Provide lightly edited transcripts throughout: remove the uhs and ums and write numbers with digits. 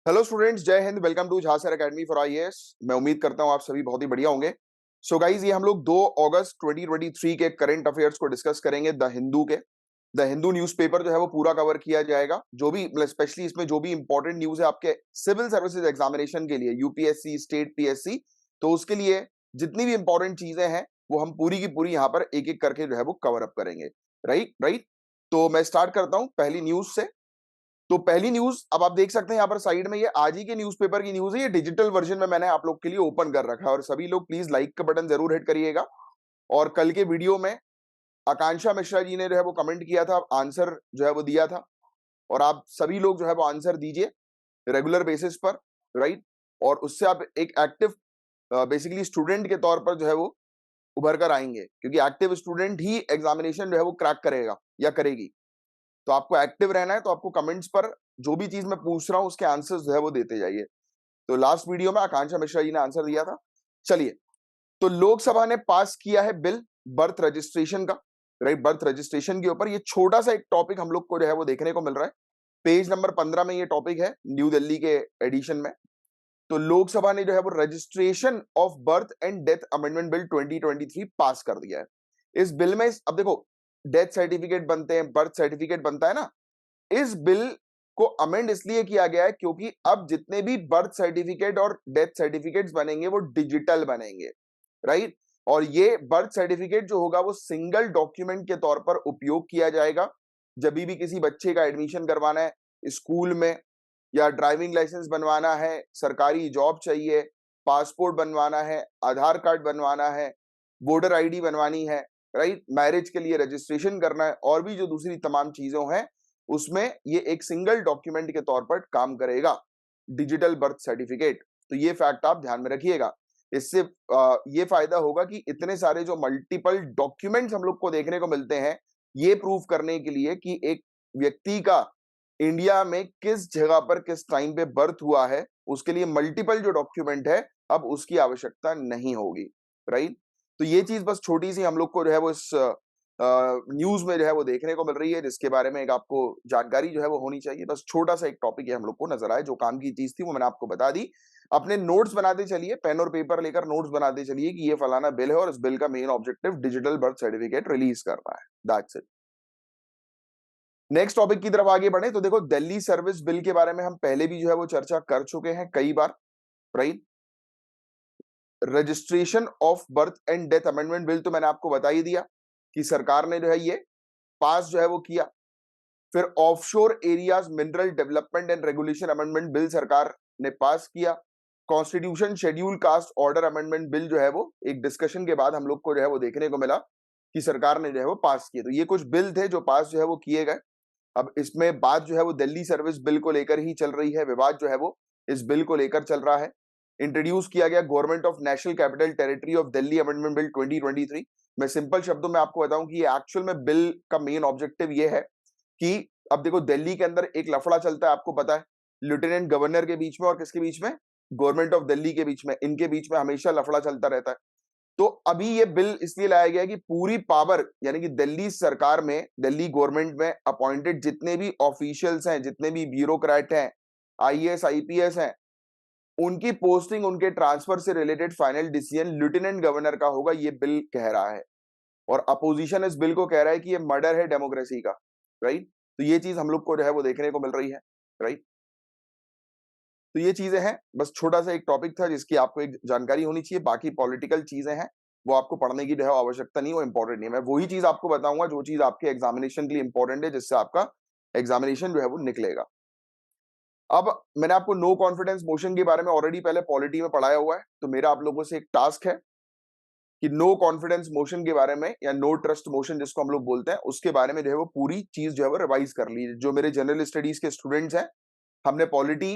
Hello students, जय हिंद। Welcome to Jhansi academy for IAS. मैं उम्मीद करता हूं आप सभी बहुत ही बढ़िया होंगे। सो गाइज, ये हम लोग 2 अगस्त 2023 के करंट अफेयर्स को डिस्कस करेंगे। द हिंदू के द हिंदू न्यूज़पेपर जो है वो पूरा कवर किया जाएगा। जो भी स्पेशली इसमें जो भी इंपॉर्टेंट न्यूज है आपके सिविल सर्विसेज एग्जामिनेशन के लिए, यूपीएससी, स्टेट पीएससी, तो उसके लिए जितनी भी इंपॉर्टेंट चीजें हैं वो हम पूरी की पूरी यहाँ पर एक एक करके जो है वो कवर अप करेंगे। Right right. तो मैं स्टार्ट करता हूँ पहली न्यूज से। तो पहली न्यूज अब आप देख सकते हैं यहाँ पर साइड में, ये आज ही के न्यूज़पेपर की न्यूज है। ये डिजिटल वर्जन में मैंने आप लोग के लिए ओपन कर रखा है, और सभी लोग प्लीज लाइक का बटन जरूर हिट करिएगा। और कल के वीडियो में आकांक्षा मिश्रा जी ने जो है वो कमेंट किया था, आंसर जो है वो दिया था, और आप सभी लोग जो है वो आंसर दीजिए रेगुलर बेसिस पर। राइट। और उससे आप एक एक्टिव बेसिकली स्टूडेंट के तौर पर जो है वो उभर कर आएंगे, क्योंकि एक्टिव स्टूडेंट ही एग्जामिनेशन जो है वो क्रैक करेगा या करेगी। तो आपको एक्टिव रहना है, तो आपको कमेंट्स पर जो भी चीज मैं पूछ रहा हूं उसके आंसर्स जो है वो देते जाइए। तो लास्ट वीडियो में आकांक्षा मिश्रा जी ने आंसर दिया था। चलिए, तो लोकसभा ने पास किया है बिल बर्थ रजिस्ट्रेशन का। राइट, बर्थ रजिस्ट्रेशन के ऊपर ये छोटा सा एक टॉपिक हम लोग को जो है वो देखने को मिल रहा है। पेज नंबर 15 में ये टॉपिक है, न्यू दिल्ली के एडिशन में। तो लोकसभा ने जो है वो registration of birth and death amendment bill 2023 पास कर दिया है। इस बिल में अब देखो, डेथ सर्टिफिकेट बनते हैं, बर्थ सर्टिफिकेट बनता है ना। इस बिल को अमेंड इसलिए किया गया है क्योंकि अब जितने भी बर्थ सर्टिफिकेट और डेथ सर्टिफिकेट्स बनेंगे वो डिजिटल बनेंगे। राइट। और ये बर्थ सर्टिफिकेट जो होगा वो सिंगल डॉक्यूमेंट के तौर पर उपयोग किया जाएगा जब भी किसी बच्चे का एडमिशन करवाना है स्कूल में, या ड्राइविंग लाइसेंस बनवाना है, सरकारी जॉब चाहिए, पासपोर्ट बनवाना है, आधार कार्ड बनवाना है, वोटर आईडी बनवानी है, राइट, मैरिज के लिए रजिस्ट्रेशन करना है, और भी जो दूसरी तमाम चीजें हैं उसमें ये एक सिंगल डॉक्यूमेंट के तौर पर काम करेगा, डिजिटल बर्थ सर्टिफिकेट। तो ये फैक्ट आप ध्यान में रखिएगा। इससे ये फायदा होगा कि इतने सारे जो मल्टीपल डॉक्यूमेंट्स हम लोग को देखने को मिलते हैं, ये प्रूव करने के लिए कि एक व्यक्ति का इंडिया में किस जगह पर किस टाइम पे बर्थ हुआ है, उसके लिए मल्टीपल जो डॉक्यूमेंट है अब उसकी आवश्यकता नहीं होगी। राइट। तो ये चीज बस छोटी सी हम लोग को जो है वो इस न्यूज में जो है वो देखने को मिल रही है, जिसके बारे में एक आपको जानकारी जो है वो होनी चाहिए। बस छोटा सा एक टॉपिक है हम लोग को नजर आए, जो काम की चीज थी वो मैंने आपको बता दी। अपने नोट्स बनाते चलिए, पेन और पेपर लेकर नोट्स बनाते चलिए कि ये फलाना बिल है और इस बिल का main objective digital birth certificate release करना है। That's it. नेक्स्ट टॉपिक की तरफ आगे बढ़े तो देखो, दिल्ली सर्विस बिल के बारे में हम पहले भी जो है वो चर्चा कर चुके हैं कई बार। Right. Registration of birth and death amendment bill तो मैंने आपको बता ही दिया कि सरकार ने जो है ये पास जो है वो किया। फिर offshore areas mineral development and regulation amendment bill सरकार ने पास किया। Constitution schedule caste order amendment bill जो है वो एक डिस्कशन के बाद हम लोग को जो है वो देखने को मिला कि सरकार ने जो है वो पास किए। तो ये कुछ बिल थे जो पास जो है वो किए गए। अब इसमें बात जो है वो दिल्ली सर्विस बिल को लेकर ही चल रही है, विवाद जो है वो इस बिल को लेकर चल रहा है। इंट्रोड्यूस किया गया government of national capital territory of Delhi amendment bill 2023। मैं सिंपल शब्दों में आपको बताऊं कि ये एक्चुअल में बिल का मेन ऑब्जेक्टिव ये है कि अब देखो, दिल्ली के अंदर एक लफड़ा चलता है, आपको पता है, लेफ्टिनेंट गवर्नर के बीच में और किसके बीच में, गवर्नमेंट ऑफ दिल्ली के बीच में। इनके बीच में हमेशा लफड़ा चलता रहता है। तो अभी ये बिल इसलिए लाया गया कि पूरी पावर, यानी कि दिल्ली सरकार में, दिल्ली गवर्नमेंट में अपॉइंटेड जितने भी ऑफिशियल्स हैं, जितने भी ब्यूरोक्रेट हैं, आईएएस आईपीएस हैं, उनकी पोस्टिंग, उनके ट्रांसफर से related final decision lieutenant governor का होगा, ये बिल कह रहा है। और अपोजिशन इस बिल को कह रहा है कि ये मर्डर है डेमोक्रेसी का। राइट। तो ये चीज हम लोग को जो है वो देखने को मिल रही है। राइट। तो ये चीजें हैं, बस छोटा सा एक टॉपिक था जिसकी आपको एक जानकारी होनी चाहिए। बाकी पॉलिटिकल चीजें हैं वो आपको पढ़ने की जो है आवश्यकता नहीं, वो इंपॉर्टेंट नहीं है। मैं वही चीज आपको बताऊंगा जो चीज आपके एग्जामिनेशन के लिए इंपॉर्टेंट है, जिससे आपका एग्जामिनेशन जो है वो निकलेगा। अब मैंने आपको नो कॉन्फिडेंस मोशन के बारे में ऑलरेडी पहले पॉलिटी में पढ़ाया हुआ है, तो मेरा आप लोगों से एक टास्क है कि नो कॉन्फिडेंस मोशन के बारे में, या नो ट्रस्ट मोशन जिसको हम लोग बोलते हैं, उसके बारे में जो है वो पूरी चीज जो है वो रिवाइज कर लीजिए। जो मेरे जनरल स्टडीज के स्टूडेंट्स हैं, हमने पॉलिटी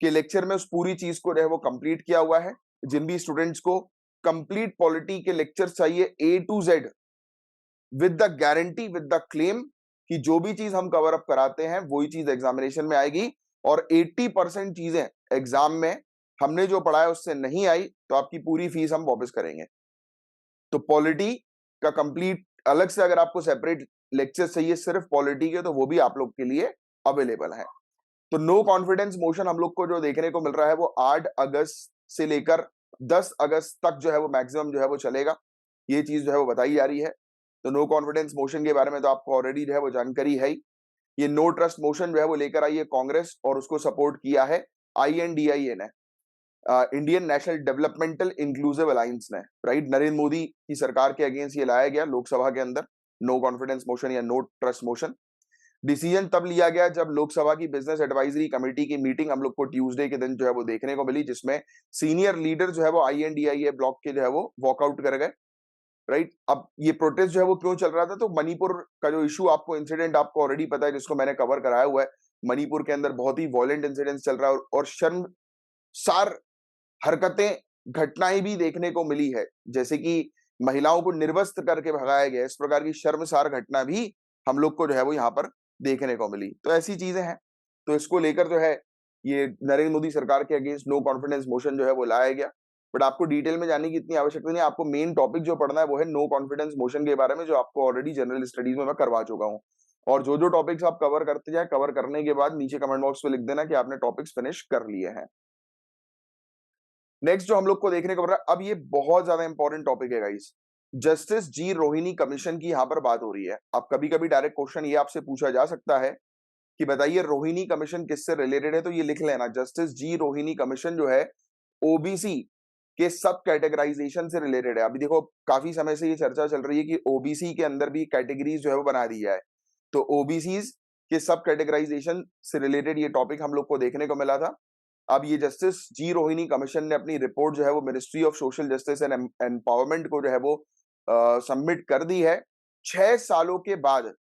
के लेक्चर में उस पूरी चीज को जो है वो कंप्लीट किया हुआ है। जिन भी स्टूडेंट्स को कंप्लीट पॉलिटी के लेक्चर चाहिए A to Z, with the guarantee, with the claim कि जो भी चीज हम कवर अप कराते हैं वही चीज एग्जामिनेशन में आएगी, और 80% चीजें एग्जाम में हमने जो पढ़ाया उससे नहीं आई तो आपकी पूरी फीस हम वापस करेंगे। तो पॉलिटी का कंप्लीट अलग से अगर आपको सेपरेट लेक्चर चाहिए सिर्फ पॉलिटी के, तो वो भी आप लोग के लिए अवेलेबल है। तो नो कॉन्फिडेंस मोशन हम लोग को जो देखने को मिल रहा है वो 8 अगस्त से लेकर 10 अगस्त तक जो है वो मैक्सिमम जो है वो चलेगा, ये चीज जो है वो बताई जा रही है। तो नो कॉन्फिडेंस मोशन के बारे में तो आपको ऑलरेडी जो है वो जानकारी है ही। ये नो ट्रस्ट मोशन जो है वो लेकर आई है कांग्रेस और उसको सपोर्ट किया है INDIA ने, Indian national developmental inclusive alliance ने, राइट। नरेंद्र मोदी की सरकार के अगेंस्ट ये लाया गया लोकसभा के अंदर नो कॉन्फिडेंस मोशन या नो ट्रस्ट मोशन। डिसीजन तब लिया गया जब लोकसभा की बिजनेस एडवाइजरी कमेटी की मीटिंग हम लोग को ट्यूसडे के दिन जो है वो देखने को मिली, जिसमें सीनियर लीडर जो है वो INDIA ब्लॉक के जो है वो वॉकआउट कर गए, राइट। अब ये प्रोटेस्ट जो है वो क्यों चल रहा था, तो मणिपुर का जो इशू आपको इंसिडेंट आपको ऑलरेडी पता है, जिसको मैंने कवर कराया हुआ है। मणिपुर के अंदर बहुत ही वॉयलेंट इंसिडेंट चल रहा है और शर्मसार हरकतें, घटनाएं भी देखने को मिली है, जैसे कि महिलाओं को निर्वस्त्र करके भगाया गया। इस प्रकार की शर्मसार घटना भी हम लोग को जो है वो यहाँ पर देखने को मिली। तो ऐसी चीजें हैं, तो इसको लेकर जो है ये नरेंद्र मोदी सरकार के अगेंस्ट नो कॉन्फिडेंस मोशन जो है वो लाया गया। बट आपको डिटेल में जानने की इतनी आवश्यकता नहीं है, आपको मेन टॉपिक जो पढ़ना है वो है नो कॉन्फिडेंस मोशन के बारे में, जो आपको ऑलरेडी जनरल स्टडीज में मैं करवा चुका हूँ। और जो जो टॉपिक्स आप कवर करते जाए, कवर करने के बाद नीचे कमेंट बॉक्स में लिख देना कि आपने टॉपिक्स फिनिश कर लिए हैं। नेक्स्ट जो हम लोग को देखने को मिल रहा है, अब ये बहुत ज्यादा इंपॉर्टेंट टॉपिक है guys, justice G Rohini commission की यहाँ पर बात हो रही है। अब कभी कभी डायरेक्ट क्वेश्चन ये आपसे पूछा जा सकता है कि बताइए रोहिणी कमीशन किससे रिलेटेड है, तो ये लिख लेना, जस्टिस जी रोहिणी कमीशन जो है ओबीसी के सब कैटेगराइजेशन से रिलेटेड है। अभी देखो काफी समय से ये चर्चा चल रही है कि ओबीसी के अंदर भी कैटेगरीज जो है वो बना दी जाए, तो ओबीसी के सब कैटेगराइजेशन से रिलेटेड ये टॉपिक हम लोग को देखने को मिला था। अब ये जस्टिस जी रोहिणी कमीशन ने अपनी रिपोर्ट जो है वो ministry of social justice and empowerment को जो है वो सबमिट कर दी है। 6 सालों के बाद,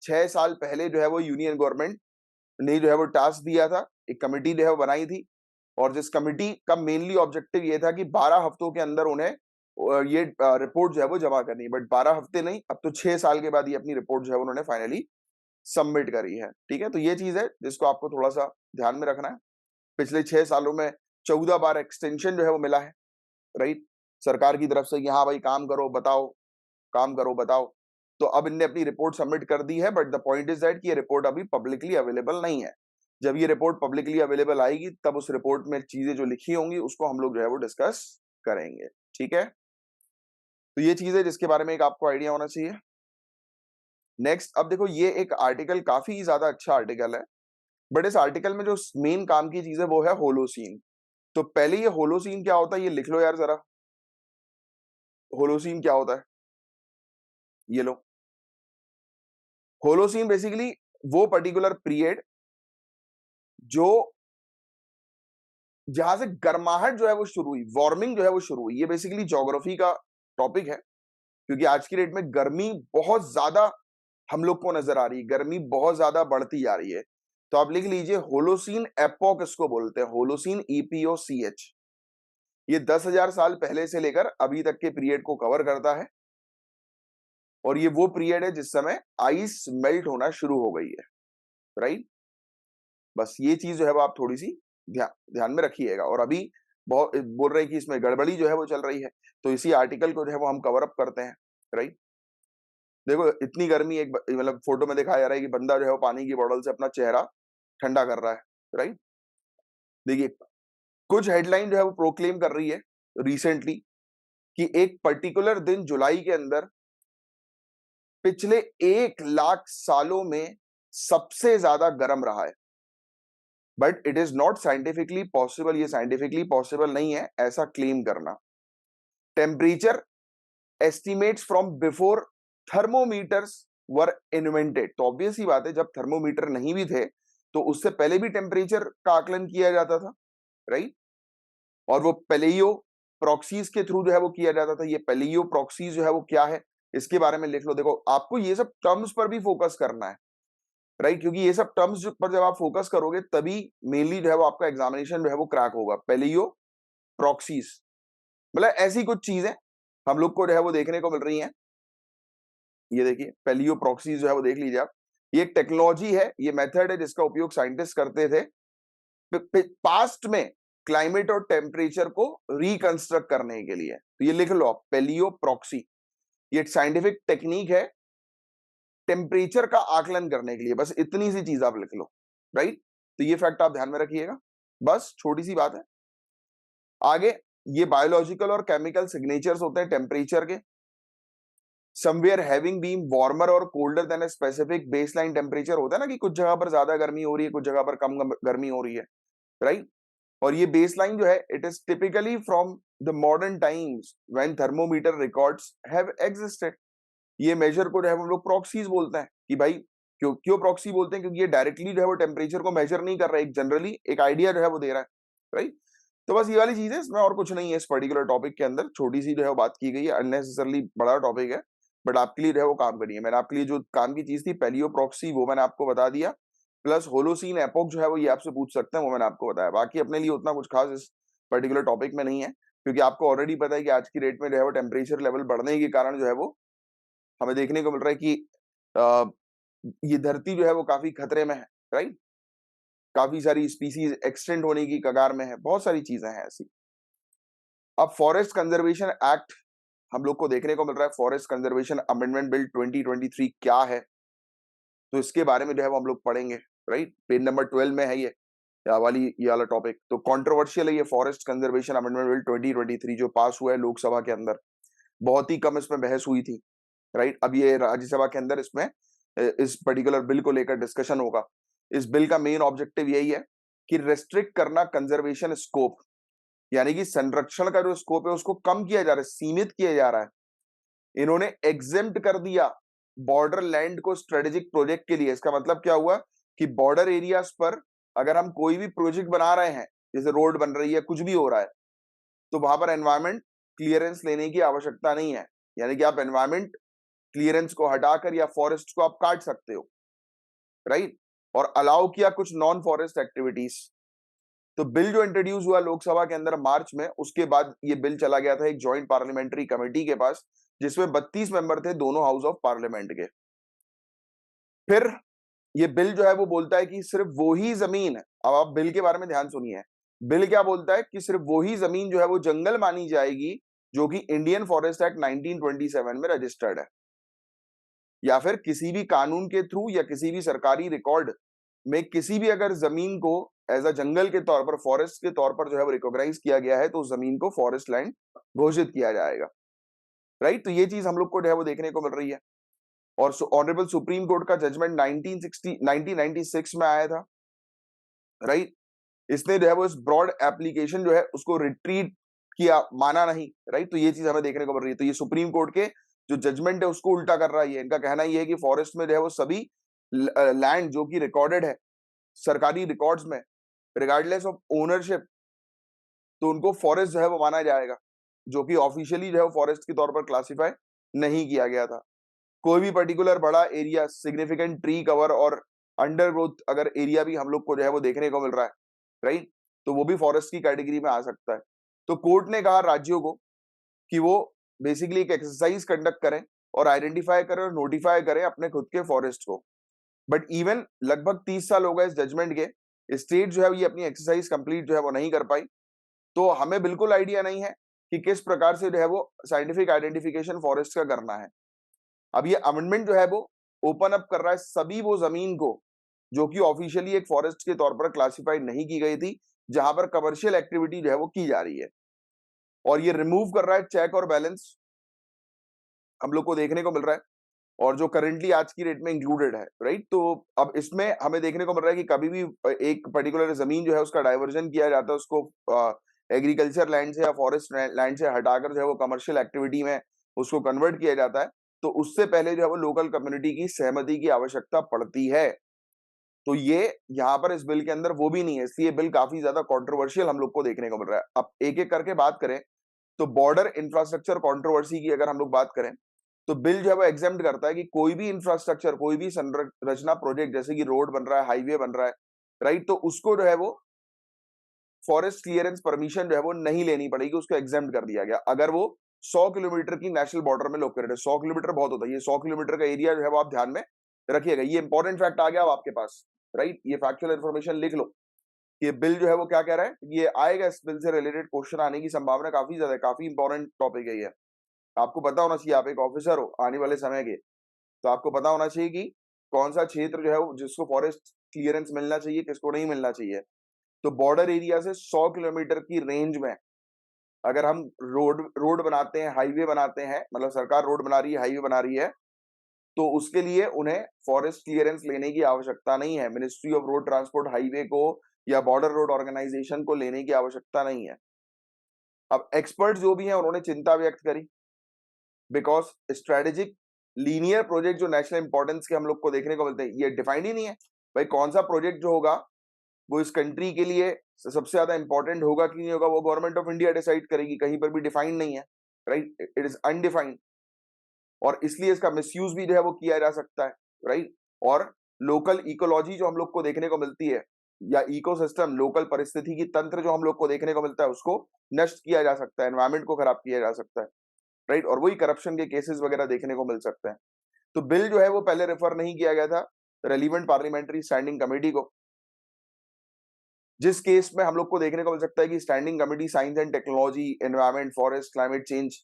6 साल पहले जो है वो यूनियन गवर्नमेंट ने जो है वो टास्क दिया था, एक कमेटी जो है वो बनाई थी, और जिस कमेटी का मेनली ऑब्जेक्टिव ये था कि 12 हफ्तों के अंदर उन्हें ये रिपोर्ट जो है वो जमा करनी है। बट 12 हफ्ते नहीं, अब तो 6 साल के बाद ये अपनी रिपोर्ट जो है उन्होंने फाइनली सबमिट करी है। ठीक है, तो ये चीज है जिसको आपको थोड़ा सा ध्यान में रखना है। पिछले 6 सालों में 14 बार एक्सटेंशन जो है वो मिला है, राइट, सरकार की तरफ से कि हाँ भाई काम करो बताओ, काम करो बताओ। तो अब इनने अपनी रिपोर्ट सबमिट कर दी है, but the point is that कि ये रिपोर्ट अभी पब्लिकली अवेलेबल नहीं है। जब ये रिपोर्ट पब्लिकली अवेलेबल आएगी तब उस रिपोर्ट में चीजें जो लिखी होंगी उसको हम लोग जो है वो डिस्कस करेंगे। ठीक है, तो ये चीज है जिसके बारे में एक आपको आइडिया होना चाहिए। नेक्स्ट, अब देखो ये एक आर्टिकल काफी ज्यादा अच्छा आर्टिकल है, बट इस आर्टिकल में जो मेन काम की चीज है वो है होलोसीन। तो पहले ये होलोसीन क्या होता है ये लिख लो यार जरा, होलोसीन क्या होता है ये लो। होलोसीन बेसिकली वो पर्टिकुलर पीरियड जो, जहां से गर्माहट जो है वो शुरू हुई, वार्मिंग जो है वो शुरू हुई। ये बेसिकली ज्योग्राफी का टॉपिक है, क्योंकि आज की डेट में गर्मी बहुत ज्यादा हम लोग को नजर आ रही है, गर्मी बहुत ज्यादा बढ़ती जा रही है। तो आप लिख लीजिए होलोसीन एपोक इसको बोलते हैं, होलोसीन EPOCH। ये 10,000 साल पहले से लेकर अभी तक के पीरियड को कवर करता है, और ये वो पीरियड है जिस समय आइस मेल्ट होना शुरू हो गई है, राइट। बस ये चीज जो है वो आप थोड़ी सी ध्यान में रखिएगा। और अभी बहुत बोल रहे हैं कि इसमें गड़बड़ी जो है वो चल रही है, तो इसी आर्टिकल को जो है वो हम कवर अप करते हैं, राइट। देखो इतनी गर्मी, एक मतलब फोटो में दिखाया जा रहा है कि बंदा जो है वो पानी की बोतल से अपना चेहरा ठंडा कर रहा है, राइट। देखिए कुछ हेडलाइन जो है वो प्रोक्लेम कर रही है रिसेंटली कि एक पर्टिकुलर दिन जुलाई के अंदर पिछले 1 लाख सालों में सबसे ज्यादा गर्म रहा है। But it is not scientifically possible, ये साइंटिफिकली पॉसिबल नहीं है ऐसा क्लेम करना। Temperature estimates from before thermometers were invented. तो ऑब्वियस ही बात है, जब थर्मोमीटर नहीं भी थे तो उससे पहले भी टेम्परेचर का आकलन किया जाता था, राइट। और वो पेलेयो प्रॉक्सीज के थ्रू जो है वो किया जाता था। ये पेलेयो प्रॉक्सीज जो है वो क्या है इसके बारे में लिख लो। देखो आपको ये सब टर्म्स पर भी फोकस करना है, राइट, क्योंकि ये सब टर्म्स पर जब आप फोकस करोगे तभी मेनली जो है वो आपका एग्जामिनेशन जो है वो क्रैक होगा। पेलियो प्रॉक्सीज मतलब ऐसी कुछ चीजें हम लोग को जो है वो देखने को मिल रही हैं। ये देखिए पेलियो प्रॉक्सीज जो है वो देख लीजिए आप, ये एक टेक्नोलॉजी है, ये मेथड है जिसका उपयोग साइंटिस्ट करते थे पास्ट में क्लाइमेट और टेम्परेचर को रिकंस्ट्रक्ट करने के लिए। तो ये लिख लो आप, पेलियो प्रॉक्सी, ये साइंटिफिक टेक्निक है टेम्परेचर का आकलन करने के लिए। बस इतनी सी चीज आप लिख लो, राइट। तो ये फैक्ट आप ध्यान में रखिएगा, बस छोटी सी बात है। आगे ये बायोलॉजिकल और केमिकल सिग्नेचर्स होते हैं टेम्परेचर के, समवेयर हैविंग बीन वार्मर और colder than a specific baseline temperature. होता है ना कि कुछ जगह पर ज्यादा गर्मी हो रही है, कुछ जगह पर कम गर्मी हो रही है, राइट। और ये बेसलाइन जो है it is typically from the modern times when thermometer records have existed. ये मेजर को जो है हम लोग प्रॉक्सीज बोलते हैं कि भाई क्यों क्यों प्रॉक्सी बोलते हैं, क्योंकि ये डायरेक्टली जो है वो टेम्परेचर को मेजर नहीं कर रहा है, एक जनरली एक आइडिया जो है वो दे रहा है, राइट। तो बस ये वाली चीज है, इसमें और कुछ नहीं है इस पर्टिकुलर टॉपिक के अंदर, छोटी सी जो है वो बात की गई है, अननेसेसरली बड़ा टॉपिक है, बट आपके लिए जो है वो काम करनी है। मैंने आपके लिए जो काम की चीज थी पेलियो प्रॉक्सी वो मैंने आपको बता दिया, प्लस होलोसीन एपोक जो है वो ये आपसे पूछ सकते हैं, वो मैंने आपको बताया। बाकी अपने लिए उतना कुछ खास इस पर्टिकुलर टॉपिक में नहीं है, क्योंकि आपको ऑलरेडी पता है कि आज की डेट में जो है वो टेम्परेचर लेवल बढ़ने के कारण जो है वो हमें देखने को मिल रहा है कि अ, ये धरती जो है वो काफी खतरे में है, राइट। काफी सारी स्पीसीज एक्सटेंड होने की कगार में है, बहुत सारी चीजें हैं ऐसी। अब फॉरेस्ट कंजर्वेशन एक्ट हम लोग को देखने को मिल रहा है, फॉरेस्ट कंजर्वेशन अमेंडमेंट बिल 2023 क्या है, तो इसके बारे में जो है वो हम लोग पढ़ेंगे, राइट। पेज नंबर 12 में है ये वाला टॉपिक। तो कंट्रोवर्शियल है ये फॉरेस्ट कंजर्वेशन अमेंडमेंट बिल 2023 जो पास हुआ है लोकसभा के अंदर, बहुत ही कम इसमें बहस हुई थी, राइट। अब ये राज्यसभा के अंदर इसमें इस पर्टिकुलर बिल को लेकर डिस्कशन होगा। इस बिल का मेन ऑब्जेक्टिव यही है कि रेस्ट्रिक्ट करना कंजर्वेशन स्कोप, यानी कि संरक्षण का जो स्कोप है उसको कम किया जा रहा है, सीमित किया जा रहा है। इन्होंने एग्जेम्प्ट कर दिया बॉर्डर लैंड को स्ट्रेटेजिक प्रोजेक्ट के लिए। इसका मतलब क्या हुआ कि बॉर्डर एरियाज पर अगर हम कोई भी प्रोजेक्ट बना रहे हैं, जैसे रोड बन रही है, कुछ भी हो रहा है, तो वहां पर एनवायरमेंट क्लियरेंस लेने की आवश्यकता नहीं है, यानी कि आप एनवायरमेंट क्लियरेंस को हटाकर या फॉरेस्ट को आप काट सकते हो, राइट। और अलाउ किया कुछ नॉन फॉरेस्ट एक्टिविटीज। तो बिल जो इंट्रोड्यूस हुआ लोकसभा के अंदर मार्च में, उसके बाद ये बिल चला गया था एक जॉइंट पार्लियामेंट्री कमेटी के पास, जिसमें 32 मेंबर थे दोनों हाउस ऑफ पार्लियामेंट के। फिर ये बिल जो है वो बोलता है कि सिर्फ वो ही जमीन, अब आप बिल के बारे में ध्यान सुनिए, बिल क्या बोलता है कि सिर्फ वो ही जमीन जो है वो जंगल मानी जाएगी जो कि इंडियन फॉरेस्ट एक्ट 1927 में रजिस्टर्ड है, या फिर किसी भी कानून के थ्रू या किसी भी सरकारी रिकॉर्ड में किसी भी अगर जमीन को एज अ जंगल के तौर पर, फॉरेस्ट के तौर पर जो है वो रिकॉग्नाइज किया गया है, तो उस जमीन को फॉरेस्ट लैंड घोषित किया जाएगा, राइट। तो ये चीज हम लोग को जो है वो देखने को मिल रही है। और ऑनरेबल सुप्रीम कोर्ट का जजमेंट 1996 में आया था, राइट। इसने जो है वो इस ब्रॉड एप्लीकेशन जो है उसको रिट्रीट किया, माना नहीं, राइट। तो ये चीज हमें देखने को मिल रही है। तो ये सुप्रीम कोर्ट के जो जजमेंट है उसको उल्टा कर रहा है। इनका कहना ये है कि फॉरेस्ट में जो है वो सभी लैंड जो कि रिकॉर्डेड है सरकारी रिकॉर्ड्स में, रिगार्डलेस ऑफ ओनरशिप, तो उनको फॉरेस्ट जो है वो माना जाएगा, जो कि ऑफिशियली जो है वो फॉरेस्ट के तौर पर क्लासिफाई नहीं किया गया था। कोई भी पर्टिकुलर बड़ा एरिया, सिग्निफिकेंट ट्री कवर और अंडरग्रोथ अगर एरिया भी हम लोग को जो है वो देखने को मिल रहा है, राइट, तो वो भी फॉरेस्ट की कैटेगरी में आ सकता है। तो कोर्ट ने कहा राज्यों को कि वो बेसिकली एक एक्सरसाइज कंडक्ट करें और आइडेंटिफाई करें और नोटिफाई करें अपने खुद के फॉरेस्ट को। बट इवन लगभग 30 साल हो गए इस जजमेंट के, स्टेट जो है ये अपनी एक्सरसाइज कंप्लीट जो है वो नहीं कर पाई। तो हमें बिल्कुल आइडिया नहीं है कि किस प्रकार से जो है वो साइंटिफिक आइडेंटिफिकेशन फॉरेस्ट का करना है। अब ये अमेंडमेंट जो है वो ओपन अप कर रहा है सभी वो जमीन को जो कि ऑफिशियली एक फॉरेस्ट के तौर पर क्लासिफाइड नहीं की गई थी, जहां पर कमर्शियल एक्टिविटी जो है वो की जा रही है। और ये रिमूव कर रहा है चेक और बैलेंस हम लोग को देखने को मिल रहा है, और जो करेंटली आज की डेट में इंक्लूडेड है, राइट। तो अब इसमें हमें देखने को मिल रहा है कि कभी भी एक पर्टिकुलर जमीन जो है उसका डाइवर्जन किया जाता है, उसको एग्रीकल्चर लैंड से या फॉरेस्ट लैंड से हटाकर जो है वो कमर्शियल एक्टिविटी में उसको कन्वर्ट किया जाता है, तो उससे पहले जो है वो लोकल कम्युनिटी की सहमति की आवश्यकता पड़ती है। तो ये यहाँ पर इस बिल के अंदर वो भी नहीं है, इसलिए बिल काफी ज्यादा कंट्रोवर्शियल हम लोग को देखने को मिल रहा है। अब एक एक करके बात करें तो बॉर्डर इंफ्रास्ट्रक्चर कंट्रोवर्सी की अगर हम लोग बात करें, तो बिल जो है वो एग्जेम्प्ट करता है कि कोई भी इंफ्रास्ट्रक्चर, कोई भी संरचना प्रोजेक्ट, जैसे कि रोड बन रहा है, हाईवे बन रहा है, राइट, तो उसको जो है वो फॉरेस्ट क्लियरेंस परमिशन जो है वो नहीं लेनी पड़ेगी, उसको एग्जेम्प्ट कर दिया गया अगर वो 100 किलोमीटर की नेशनल बॉर्डर में लोकेटेड है। 100 किलोमीटर बहुत होता है, ये 100 किलोमीटर का एरिया जो है वो आप ध्यान में रखिएगा। ये इंपॉर्टेंट फैक्ट आ गया अब आपके पास, राइट। ये फैक्चुअल इन्फॉर्मेशन लिख लो। ये बिल जो है वो क्या कह रहा है, ये आएगा, इस बिल से रिलेटेड क्वेश्चन आने की संभावना काफी ज्यादा है, काफी इंपॉर्टेंट टॉपिक है ये। आपको पता होना चाहिए, आप एक ऑफिसर हो आने वाले समय के, तो आपको पता होना चाहिए कि कौन सा क्षेत्र जो है वो जिसको फॉरेस्ट क्लियरेंस मिलना चाहिए, किसको नहीं मिलना चाहिए। तो बॉर्डर एरिया से 100 किलोमीटर की रेंज में अगर हम रोड रोड बनाते हैं, हाईवे बनाते हैं, मतलब सरकार रोड बना रही है, हाईवे बना रही है, तो उसके लिए उन्हें फॉरेस्ट क्लियरेंस लेने की आवश्यकता नहीं है। Ministry of road transport highway को या बॉर्डर रोड ऑर्गेनाइजेशन को लेने की आवश्यकता नहीं है। अब एक्सपर्ट जो भी हैं उन्होंने चिंता व्यक्त करी, बिकॉज स्ट्रेटेजिक लीनियर प्रोजेक्ट जो नेशनल इंपॉर्टेंस के हम लोग को देखने को मिलते हैं, ये डिफाइंड ही नहीं है। भाई कौन सा प्रोजेक्ट जो होगा वो इस कंट्री के लिए सबसे ज्यादा इंपॉर्टेंट होगा कि नहीं होगा, वो गवर्नमेंट ऑफ इंडिया डिसाइड करेगी। कहीं पर भी डिफाइंड नहीं है, राइट, इट इज अनडिफाइंड। और इसलिए इसका मिसयूज भी जो है वो किया जा सकता है, राइट। और लोकल इकोलॉजी जो हम लोग को देखने को मिलती है, या इकोसिस्टम, लोकल परिस्थिति की तंत्र जो हम लोग को देखने को मिलता है, उसको नष्ट किया जा सकता है, एनवायरमेंट को खराब किया जा सकता है, राइट। और वही करप्शन के केसेस वगैरह देखने को मिल सकते हैं। तो बिल जो है वो पहले रेफर नहीं किया गया था रेलिवेंट पार्लियामेंट्री स्टैंडिंग कमेटी को, जिस केस में हम लोग को देखने को मिल सकता है कि standing committee science and technology, environment, forest, climate change,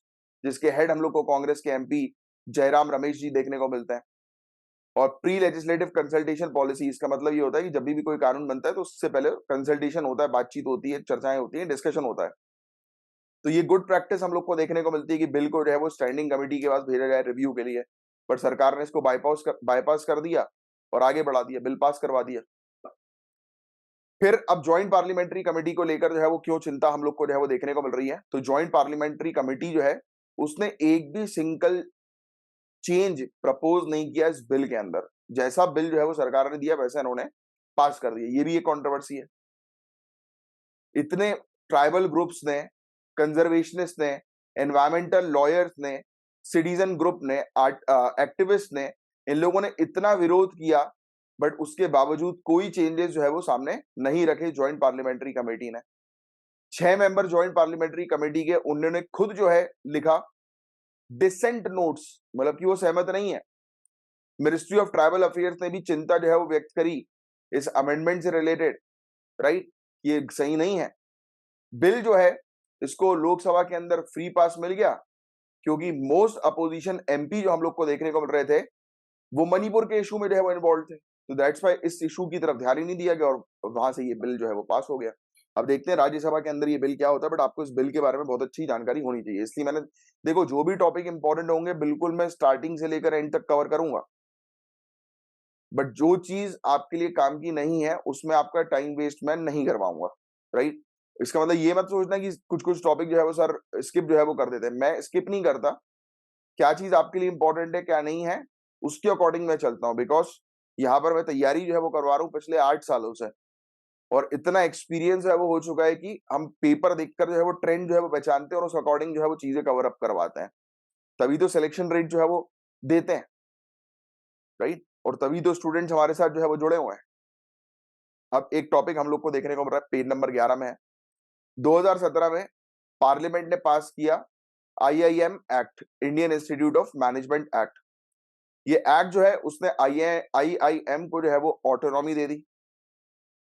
जिसके हेड हम लोग को कांग्रेस के एमपी जयराम रमेश जी देखने को मिलते हैं। और प्री लेजिस्लेटिव कंसल्टेशन पॉलिसी, इसका मतलब ये होता है कि जब भी कोई कानून बनता है तो उससे पहले कंसल्टेशन होता है, बातचीत होती है, चर्चाएं होती हैं, डिस्कशन होता है। तो ये गुड प्रैक्टिस हम लोग को देखने को मिलती है कि बिल को जो है वो स्टैंडिंग कमेटी के पास भेजा जाए रिव्यू के लिए, पर सरकार ने इसको बाईपास कर दिया और आगे बढ़ा दिया, बिल पास करवा दिया। फिर अब ज्वाइंट पार्लियामेंट्री कमेटी को लेकर जो है वो क्यों चिंता हम लोग को जो है वो देखने को मिल रही है। तो ज्वाइंट पार्लियामेंट्री कमेटी जो है उसने एक भी सिंगल चेंज प्रपोज नहीं किया इस बिल के अंदर। जैसा बिल जो है वो सरकार ने दिया वैसा इन्होंने पास कर दिया। ये भी एक कंट्रोवर्सी है। इतने ट्राइबल ग्रुप्स ने, कंजर्वेशनिस्ट ने, एनवायरमेंटल लॉयर्स ने, सिटीजन ग्रुप ने, एक्टिविस्ट ने, इन लोगों ने इतना विरोध किया, बट उसके बावजूद कोई चेंजेस जो है वो सामने नहीं रखे ज्वाइंट पार्लियामेंट्री कमेटी ने। 6 मेंबर ज्वाइंट पार्लियामेंट्री कमेटी के, उन्होंने खुद जो है लिखा डिसेंट नोट्स, मतलब कि वो सहमत नहीं है। मिनिस्ट्री ऑफ ट्राइबल अफेयर्स ने भी चिंता जो है वो व्यक्त करी इस अमेंडमेंट से रिलेटेड, राइट, ये सही नहीं है। बिल जो है इसको लोकसभा के अंदर फ्री पास मिल गया, क्योंकि मोस्ट अपोजिशन एमपी जो हम लोग को देखने को मिल रहे थे वो मणिपुर के इशू में जो है वो इन्वॉल्व थे। तो दैट्स वाई इस इशू की तरफ ध्यान ही नहीं दिया गया और वहां से ये बिल जो है वो पास हो गया। अब देखते हैं राज्यसभा के अंदर ये बिल क्या होता है, बट आपको इस बिल के बारे में बहुत अच्छी जानकारी होनी चाहिए। इसलिए मैंने, देखो, जो भी टॉपिक इंपॉर्टेंट होंगे बिल्कुल मैं स्टार्टिंग से लेकर एंड तक कवर करूंगा, बट जो चीज आपके लिए काम की नहीं है उसमें आपका टाइम वेस्ट मैं नहीं करवाऊंगा, राइट। इसका मतलब ये मत सोचना कि कुछ कुछ टॉपिक जो है वो सर स्किप जो है वो कर देते हैं। मैं स्किप नहीं करता, क्या चीज आपके लिए इंपॉर्टेंट है क्या नहीं है उसके अकॉर्डिंग मैं चलता हूँ। बिकॉज यहाँ पर मैं तैयारी जो है वो करवा रहा हूँ पिछले 8 सालों से, और इतना एक्सपीरियंस है वो हो चुका है कि हम पेपर देखकर जो है वो ट्रेंड जो है वो पहचानते हैं और उस अकॉर्डिंग जो है वो चीजें कवर अप करवाते हैं। तभी तो सिलेक्शन रेट जो है वो देते हैं, राइट, और तभी तो स्टूडेंट्स हमारे साथ जो है वो जुड़े हुए हैं। अब एक टॉपिक हम लोग को देखने को मिल रहा है, पेज नंबर 11 में है। 2017 में पार्लियामेंट ने पास किया IIM act, Indian institute of management act. ये एक्ट जो है उसने आईआईएम को जो है वो ऑटोनॉमी दे दी,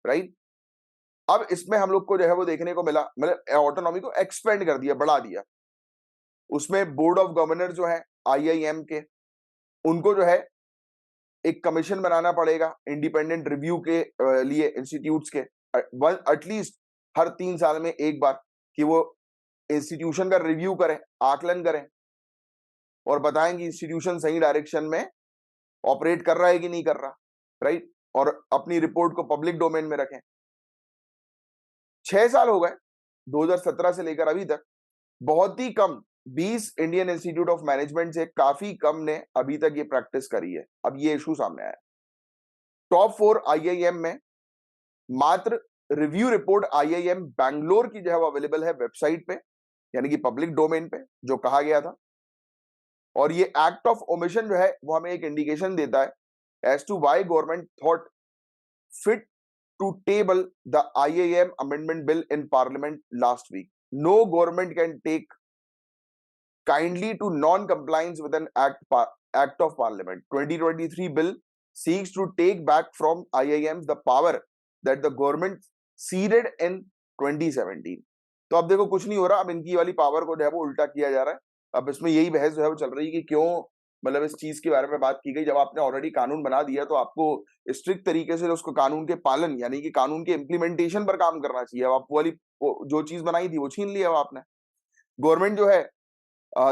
राइट। अब इसमें हम लोग को जो है वो देखने को मिला, मतलब ऑटोनॉमी को एक्सपेंड कर दिया, बढ़ा दिया। उसमें बोर्ड ऑफ गवर्नर जो है आईआईएम के, उनको जो है एक कमीशन बनाना पड़ेगा इंडिपेंडेंट रिव्यू के लिए इंस्टीट्यूट्स के, एटलीस्ट हर 3 साल में एक बार, कि वो इंस्टीट्यूशन का रिव्यू करें, आकलन करें और बताएं कि इंस्टीट्यूशन सही डायरेक्शन में ऑपरेट कर रहा है कि नहीं कर रहा, राइट, और अपनी रिपोर्ट को पब्लिक डोमेन में रखें। 6 साल हो गए 2017 से लेकर अभी तक, बहुत ही कम 20 इंडियन इंस्टीट्यूट ऑफ मैनेजमेंट से काफी कम ने अभी तक ये प्रैक्टिस करी है। अब ये इशू सामने आया। टॉप 4 आईआईएम में मात्र रिव्यू रिपोर्ट आईआईएम बैंगलोर की जो है वो अवेलेबल है वेबसाइट पे, यानी कि पब्लिक डोमेन पे, जो कहा गया था। और ये एक्ट ऑफ ओमिशन जो है वो हमें एक इंडिकेशन देता है as to why government thought fit to table the IAM amendment bill in parliament last week. No government can take kindly to non-compliance with an act of parliament. 2023 bill seeks to take back from IIMs the power that the government ceded in 2017. तो अब देखो कुछ नहीं हो रहा, अब इनकी वाली पावर को जो है वो उल्टा किया जा रहा है। अब इसमें यही बहस जो है वो चल रही है कि क्यों मतलब इस चीज के बारे में बात की गई, जब आपने ऑलरेडी कानून बना दिया तो आपको स्ट्रिक्ट तरीके से उसको कानून के पालन यानी कि कानून के इम्प्लीमेंटेशन पर काम करना चाहिए। अब आप वो वाली जो चीज बनाई थी वो छीन लिया अब आपने। गवर्नमेंट जो है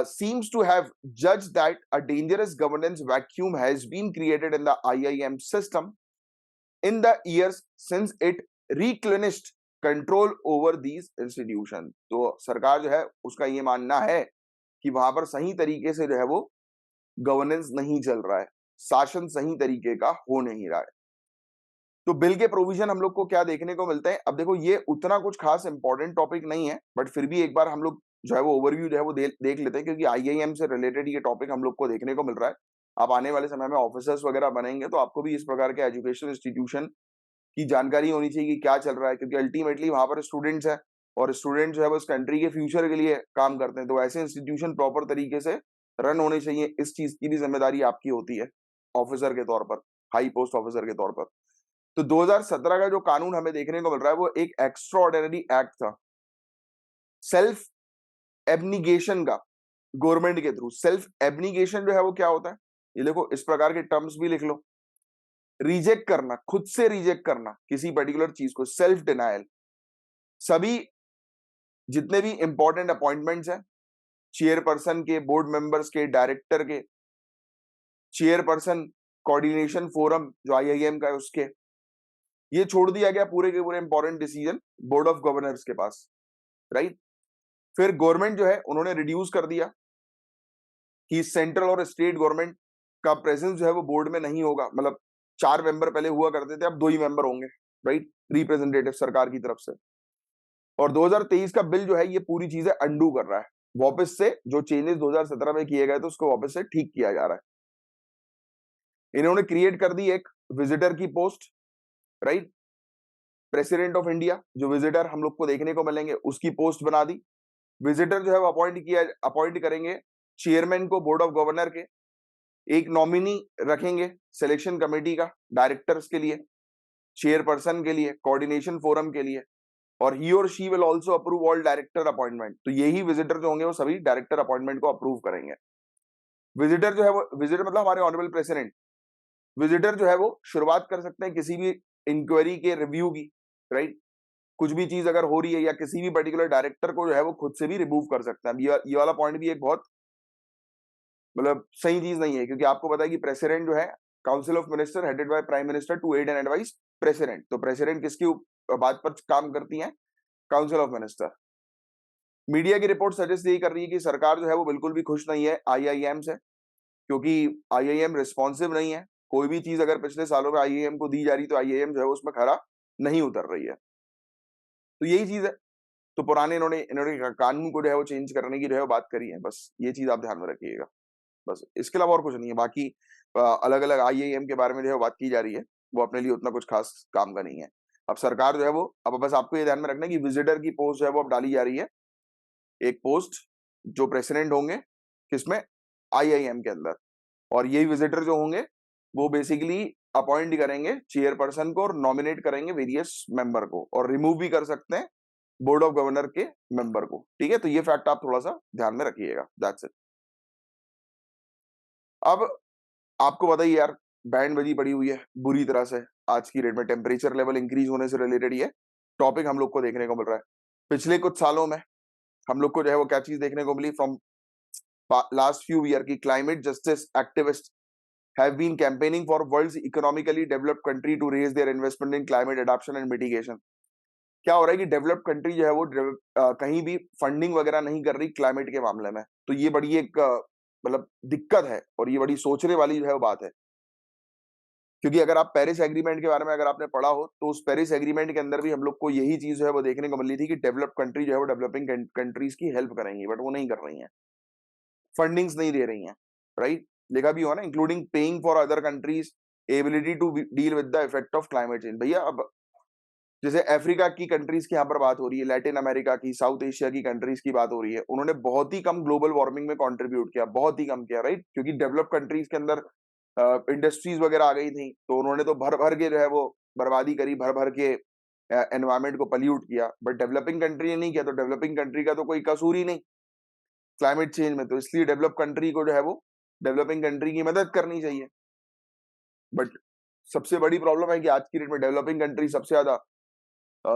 seems to have judged that a dangerous governance vacuum has been created in the IIM system in the years since it reclinched control over these institutions। तो सरकार जो है उसका ये मानना है कि वहां पर सही तरीके से जो है वो गवर्नेंस नहीं चल रहा है, शासन सही तरीके का हो नहीं रहा है। तो बिल के प्रोविजन हम लोग को क्या देखने को मिलते हैं? अब देखो ये उतना कुछ खास इंपॉर्टेंट टॉपिक नहीं है, बट फिर भी एक बार हम लोग जो है वो ओवरव्यू जो है वो देख लेते हैं, क्योंकि आईआईएम से रिलेटेड ये टॉपिक हम लोग को देखने को मिल रहा है। आप आने वाले समय में ऑफिसर्स वगैरह बनेंगे तो आपको भी इस प्रकार के एजुकेशन इंस्टीट्यूशन की जानकारी होनी चाहिए कि क्या चल रहा है, क्योंकि अल्टीमेटली वहां पर स्टूडेंट्स हैं और स्टूडेंट जो है वो इस कंट्री के फ्यूचर के लिए काम करते हैं। तो ऐसे इंस्टीट्यूशन प्रॉपर तरीके से रन होने चाहिए, इस चीज की भी जिम्मेदारी आपकी होती है ऑफिसर के तौर पर, हाई पोस्ट ऑफिसर के तौर पर। तो 2017 का जो कानून हमें देखने को मिल रहा है वो एक एक्स्ट्राऑर्डिनरी एक्ट था सेल्फ एब्निगेशन का, गवर्नमेंट के थ्रू। सेल्फ एब्निगेशन जो है वो क्या होता है, ये देखो इस प्रकार के टर्म्स भी लिख लो। रिजेक्ट करना, खुद से रिजेक्ट करना किसी पर्टिकुलर चीज को, सेल्फ डिनायल। सभी जितने भी इंपॉर्टेंट अपॉइंटमेंट्स हैं, चेयरपर्सन के, बोर्ड मेंबर्स के, डायरेक्टर के, चेयरपर्सन कोऑर्डिनेशन फोरम जो आईआईएम का है उसके, ये छोड़ दिया गया पूरे के पूरे important decision board of governors के पास, राइट। फिर गवर्नमेंट जो है उन्होंने रिड्यूस कर दिया कि सेंट्रल और स्टेट गवर्नमेंट का प्रेजेंस जो है वो बोर्ड में नहीं होगा। मतलब 4 मेंबर पहले हुआ करते थे, अब 2 ही मेंबर होंगे, राइट, रिप्रेजेंटेटिव सरकार की तरफ से। और 2023 का बिल जो है ये पूरी चीजें अंडू कर रहा है, वापस से जो चेंजेस 2017 में किए गए थे उसको वापस से ठीक किया जा रहा है। इन्होंने क्रिएट कर दी एक विजिटर की post, right, president of India जो विजिटर हम लोग को देखने को मिलेंगे उसकी पोस्ट बना दी। विजिटर जो है वो अपॉइंट करेंगे चेयरमैन को बोर्ड ऑफ गवर्नर के, एक नॉमिनी रखेंगे सिलेक्शन कमेटी का डायरेक्टर्स के लिए, चेयरपर्सन के लिए, कोऑर्डिनेशन फोरम के लिए, और ही और she will also approve all director appointment. तो यही विजिटर जो होंगे वो सभी डायरेक्टर अपॉइंटमेंट को अप्रूव करेंगे। विजिटर जो है वो, विजिटर मतलब हमारे ऑनरेबल प्रेसिडेंट, विजिटर जो है वो शुरुआत कर सकते हैं किसी भी इंक्वायरी के रिव्यू की, राइट। कुछ भी चीज अगर हो रही है या किसी भी पर्टिकुलर डायरेक्टर को जो है वो खुद से भी रिमूव कर सकते हैं। ये वाला पॉइंट भी एक बहुत मतलब सही चीज नहीं है, क्योंकि आपको पता है कि प्रेसिडेंट जो है council of minister headed by prime minister to aid and advise president. तो प्रेसिडेंट किसकी बात पर काम करती है? Council of minister. मीडिया की रिपोर्ट सजेस्ट यही कर रही है कि सरकार जो है वो बिल्कुल भी खुश नहीं है आईआईएम से, क्योंकि आईआईएम रिस्पॉन्सिव नहीं है। कोई भी चीज अगर पिछले सालों में आईआईएम को दी जा रही तो आईआईएम जो है उसमें खरा नहीं उतर रही है। तो यही चीज है। तो पुराने इन्होंने इन्होंने कानून को जो है वो चेंज करने की जो है वो बात करी है, बस ये चीज आप ध्यान में रखिएगा। बस इसके अलावा और कुछ नहीं है। बाकी अलग अलग आईआईएम के बारे में जो है बात की जा रही है, वो अपने लिए उतना कुछ खास काम का नहीं है। अब सरकार जो है वो, अब बस आपको ये ध्यान में रखना है कि विजिटर की पोस्ट जो है वो अब डाली जा रही है, एक पोस्ट जो प्रेसिडेंट होंगे किसमें, आईआईएम के अंदर। और यही विजिटर जो होंगे वो बेसिकली अपॉइंट करेंगे चेयरपर्सन को और नॉमिनेट करेंगे वेरियस मेंबर को, और रिमूव भी कर सकते हैं बोर्ड ऑफ गवर्नर के मेंबर को। ठीक है, तो ये फैक्ट आप थोड़ा सा ध्यान में रखिएगा, दैट्स इट। अब आपको बताइए यार, बैंड बजी पड़ी हुई है बुरी तरह से आज की डेट में, टेम्परेचर लेवल इंक्रीज होने से रिलेटेड ये टॉपिक हम लोग को देखने को मिल रहा है। पिछले कुछ सालों में हम लोग को जो है वो क्या चीज देखने को मिली, फ्रॉम लास्ट फ्यू ईयर की climate justice activist have been campaigning for world's economically developed country to raise their investment in climate adaptation and mitigation। क्या हो रहा है कि डेवलप्ड कंट्री जो है वो कहीं भी फंडिंग वगैरह नहीं कर रही क्लाइमेट के मामले में। तो ये बड़ी एक मतलब दिक्कत है और ये बड़ी सोचने वाली जो है वो बात है, क्योंकि अगर आप पेरिस एग्रीमेंट के बारे में अगर आपने पढ़ा हो तो उस पेरिस एग्रीमेंट के अंदर भी हम लोग को यही चीज जो है वो देखने को मिली थी कि डेवलप्ड कंट्री जो है वो डेवलपिंग कंट्रीज की हेल्प करेंगी, बट वो नहीं कर रही हैं, फंडिंग्स नहीं दे रही हैं, राइट। लिखा भी हो ना, including paying for other countries ability to deal with the effect of climate change. भैया अब जैसे अफ्रीका की कंट्रीज की यहाँ पर बात हो रही है, लैटिन अमेरिका की, साउथ एशिया की कंट्रीज की बात हो रही है, उन्होंने बहुत ही कम ग्लोबल वार्मिंग में कंट्रीब्यूट किया, बहुत ही कम किया, राइट, क्योंकि डेवलप कंट्रीज के अंदर इंडस्ट्रीज वगैरह आ गई थी, तो उन्होंने तो भर भर के जो है वो बर्बादी करी, भर भर के एनवायरमेंट को पल्यूट किया। बट डेवलपिंग कंट्री ने नहीं किया, तो डेवलपिंग कंट्री का तो कोई कसूर ही नहीं क्लाइमेट चेंज में, तो इसलिए डेवलप कंट्री को जो है वो डेवलपिंग कंट्री की मदद करनी चाहिए, बट सबसे बड़ी प्रॉब्लम है कि आज की डेट में डेवलपिंग कंट्री सबसे ज्यादा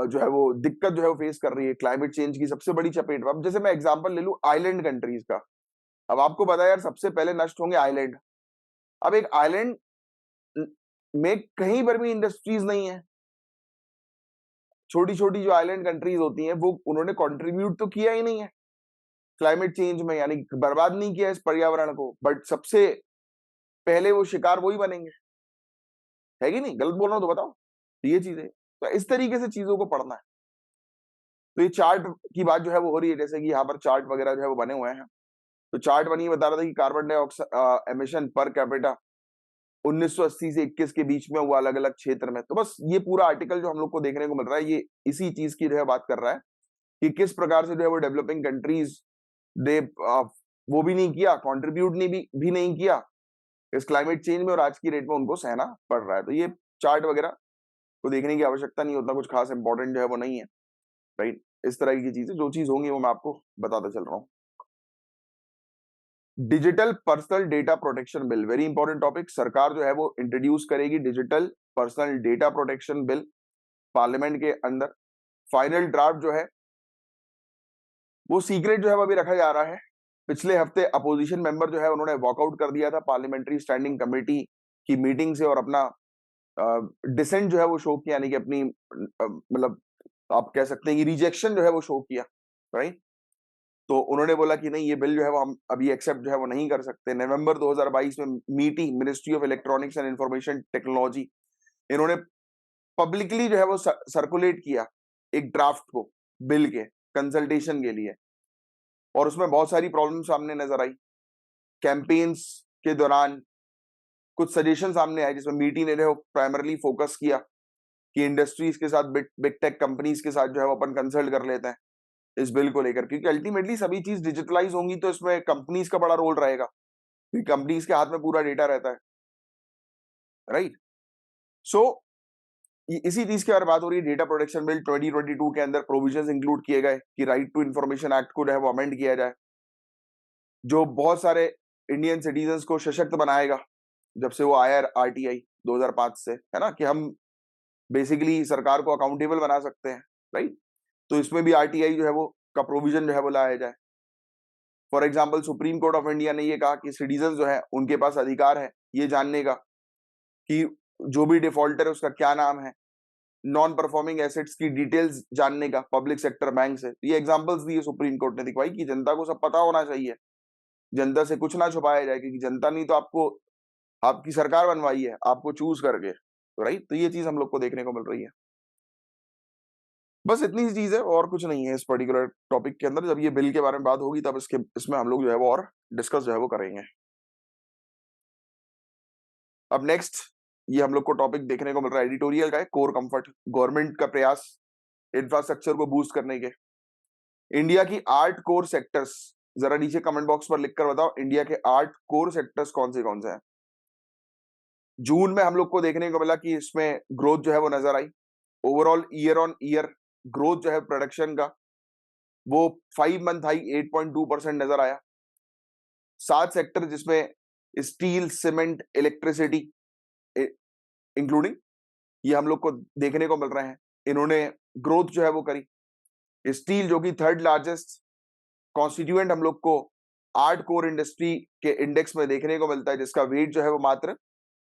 जो है वो दिक्कत जो है वो फेस कर रही है क्लाइमेट चेंज की सबसे बड़ी चपेट में। अब जैसे मैं एग्जांपल ले लूं आइलैंड कंट्रीज का, अब आपको पता है यार सबसे पहले नष्ट होंगे आइलैंड। अब एक आइलैंड में कहीं पर भी इंडस्ट्रीज नहीं है, छोटी छोटी जो आइलैंड कंट्रीज होती हैं वो उन्होंने कंट्रीब्यूट तो किया ही नहीं है क्लाइमेट चेंज में, यानी बर्बाद नहीं किया इस पर्यावरण को, बट सबसे पहले वो शिकार वही बनेंगे, है कि नहीं? गलत बोल रहा हूं तो बताओ। तो ये चीजें, तो इस तरीके से चीजों को पढ़ना है। तो ये चार्ट की बात जो है वो हो रही है, जैसे कि यहाँ पर चार्ट वगैरह जो है वो बने हुए हैं। तो चार्ट बनी बता रहा था कि carbon dioxide emission per capita 1980 से 21 के बीच में हुआ अलग अलग क्षेत्र में। तो बस ये पूरा आर्टिकल जो हम लोग को देखने को मिल रहा है ये इसी चीज की जो है बात कर रहा है कि किस प्रकार से जो है वो डेवलपिंग कंट्रीज दे वो भी नहीं किया, कंट्रीब्यूट नहीं भी नहीं किया इस क्लाइमेट चेंज में, और आज की डेट में उनको सहना पड़ रहा है। तो ये चार्ट वगैरह को देखने की आवश्यकता नहीं, उतना कुछ खास इंपॉर्टेंट जो है वो नहीं है, राइट? इस तरह की चीजें जो चीज होंगी वो मैं आपको बताता चल रहा हूँ। Digital personal data protection bill, very important topic. सरकार जो है वो इंट्रोड्यूस करेगी digital personal data protection bill parliament के अंदर। फाइनल ड्राफ्ट जो है वो सीक्रेट जो है वो अभी रखा जा रहा है। पिछले हफ्ते अपोजिशन मेंबर जो है उन्होंने वॉकआउट कर दिया था पार्लियामेंट्री स्टैंडिंग कमेटी की मीटिंग से, और अपना डिसेंट जो है वो शो किया, यानी कि अपनी मतलब आप कह सकते हैं कि रिजेक्शन जो है वो शो किया, राइट? तो उन्होंने बोला कि नहीं, ये बिल जो है वो हम अभी एक्सेप्ट जो है वो नहीं कर सकते। नवंबर 2022 में meeting ministry of electronics and information technology, इन्होंने पब्लिकली जो है वो सर्कुलेट किया एक ड्राफ्ट को बिल के कंसल्टेशन के लिए, और उसमें बहुत सारी प्रॉब्लम सामने नजर आई। कैंपेन्स के दौरान कुछ सजेशन सामने आए जिसमें मीटिंग ने प्राइमरली फोकस किया कि इंडस्ट्रीज के साथ बिग टेक कंपनीज के साथ जो है वो अपन कंसल्ट कर लेते हैं इस बिल को लेकर, क्योंकि अल्टीमेटली सभी चीज डिजिटलाइज होंगी तो इसमें कंपनीज का बड़ा रोल रहेगा, क्योंकि कंपनीज के हाथ में पूरा डेटा रहता है, राइट? सो इसी चीज के बारे में बात हो रही है। डेटा प्रोटेक्शन बिल 2022 के अंदर प्रोविजंस इंक्लूड किए गए कि राइट टू इंफॉर्मेशन एक्ट को जो है वो अमेंड किया जाए, जो बहुत सारे इंडियन सिटीजन्स को सशक्त बनाएगा। जब से वो आया आरटीआई 2005 से, है ना, कि हम बेसिकली सरकार को अकाउंटेबल बना सकते हैं, राइट? तो इसमें भी आरटीआई जो है वो का प्रोविजन जो है वो लाया जाए। For example supreme court of India ने ये कहा कि सिटीजन जो है उनके पास अधिकार है ये जानने का कि जो भी डिफॉल्टर है उसका क्या नाम है, नॉन परफॉर्मिंग एसेट्स की डिटेल्स जानने का पब्लिक सेक्टर बैंक से। ये एग्जांपल्स दिए सुप्रीम कोर्ट ने, दिखवाई कि जनता को सब पता होना चाहिए, जनता से कुछ ना छुपाया जाए, क्योंकि जनता नहीं तो आपको आपकी सरकार बनवाई है आपको चूज करके, राइट? तो ये चीज हम लोग को देखने को मिल रही है। बस इतनी सी चीज है और कुछ नहीं है इस पर्टिकुलर टॉपिक के अंदर। जब ये बिल के बारे में बात होगी तब इसमें हम लोग जो है वो और डिस्कस जो है वो करेंगे। अब नेक्स्ट ये हम लोग को टॉपिक देखने को मिल रहा है एडिटोरियल का है, कोर कंफर्ट, गवर्नमेंट का प्रयास इंफ्रास्ट्रक्चर को बूस्ट करने के। इंडिया की 8 कोर सेक्टर्स, जरा नीचे कमेंट बॉक्स पर लिखकर बताओ इंडिया के 8 कोर सेक्टर्स कौन से हैं। जून में हम लोग को देखने को मिला कि इसमें ग्रोथ जो है वो नजर आई। Overall year on year growth जो है प्रोडक्शन का वो 5 मंथ हाई 8.2% नजर आया। 7 सेक्टर जिसमें स्टील, सीमेंट, इलेक्ट्रिसिटी इंक्लूडिंग, ये हम लोग को देखने को मिल रहे हैं, इन्होंने ग्रोथ जो है वो करी। स्टील जो कि थर्ड लार्जेस्ट कॉन्स्टिट्यूएंट हम लोग को 8 कोर इंडस्ट्री के इंडेक्स में देखने को मिलता है, जिसका वेट जो है वो मात्र